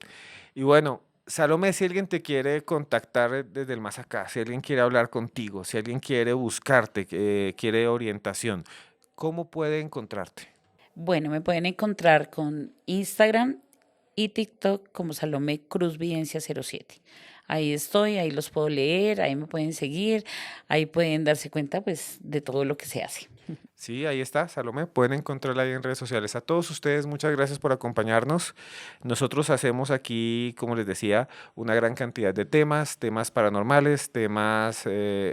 Y bueno, Salomé, si alguien te quiere contactar desde el más acá, si alguien quiere hablar contigo, si alguien quiere buscarte, quiere orientación, ¿cómo puede encontrarte? Bueno, me pueden encontrar con Instagram y TikTok como Salomé Cruz Videncia 07. Ahí estoy, ahí los puedo leer, ahí me pueden seguir, ahí pueden darse cuenta pues de todo lo que se hace. Sí, ahí está, Salomé. Pueden encontrarla ahí en redes sociales. A todos ustedes, muchas gracias por acompañarnos. Nosotros hacemos aquí, como les decía, una gran cantidad de temas paranormales,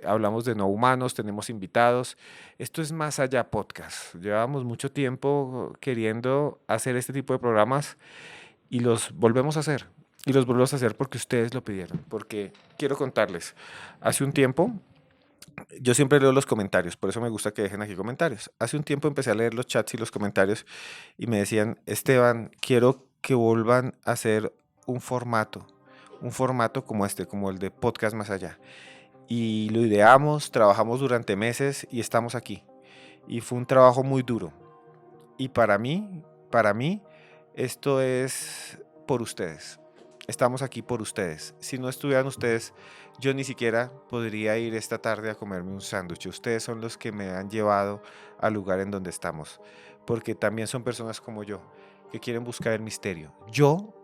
hablamos de no humanos, tenemos invitados. Esto es Más Allá Podcast. Llevamos mucho tiempo queriendo hacer este tipo de programas y los volvemos a hacer. Y los volvemos a hacer porque ustedes lo pidieron. Porque quiero contarles, hace un tiempo yo siempre leo los comentarios, por eso me gusta que dejen aquí comentarios. Hace un tiempo empecé a leer los chats y los comentarios y me decían, Esteban, quiero que vuelvan a hacer un formato como este, como el de Podcast Más Allá. Y lo ideamos, trabajamos durante meses y estamos aquí. Y fue un trabajo muy duro. Y para mí, esto es por ustedes. Estamos aquí por ustedes. Si no estuvieran ustedes, yo ni siquiera podría ir esta tarde a comerme un sándwich. Ustedes son los que me han llevado al lugar en donde estamos. Porque también son personas como yo, que quieren buscar el misterio. Yo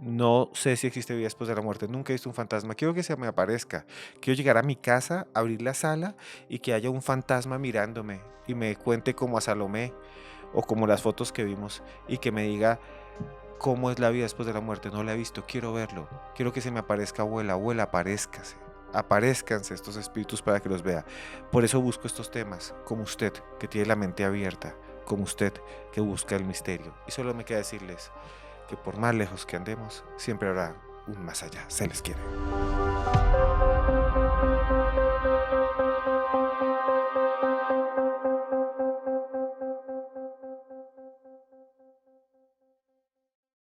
no sé si existe vida después de la muerte. Nunca he visto un fantasma. Quiero que se me aparezca. Quiero llegar a mi casa, abrir la sala y que haya un fantasma mirándome y me cuente como a Salomé o como las fotos que vimos y que me diga cómo es la vida después de la muerte. No la he visto, quiero verlo. Quiero que se me aparezca abuela, aparézcase. Aparézcanse estos espíritus para que los vea. Por eso busco estos temas, como usted, que tiene la mente abierta, como usted, que busca el misterio. Y solo me queda decirles que por más lejos que andemos, siempre habrá un más allá. Se les quiere.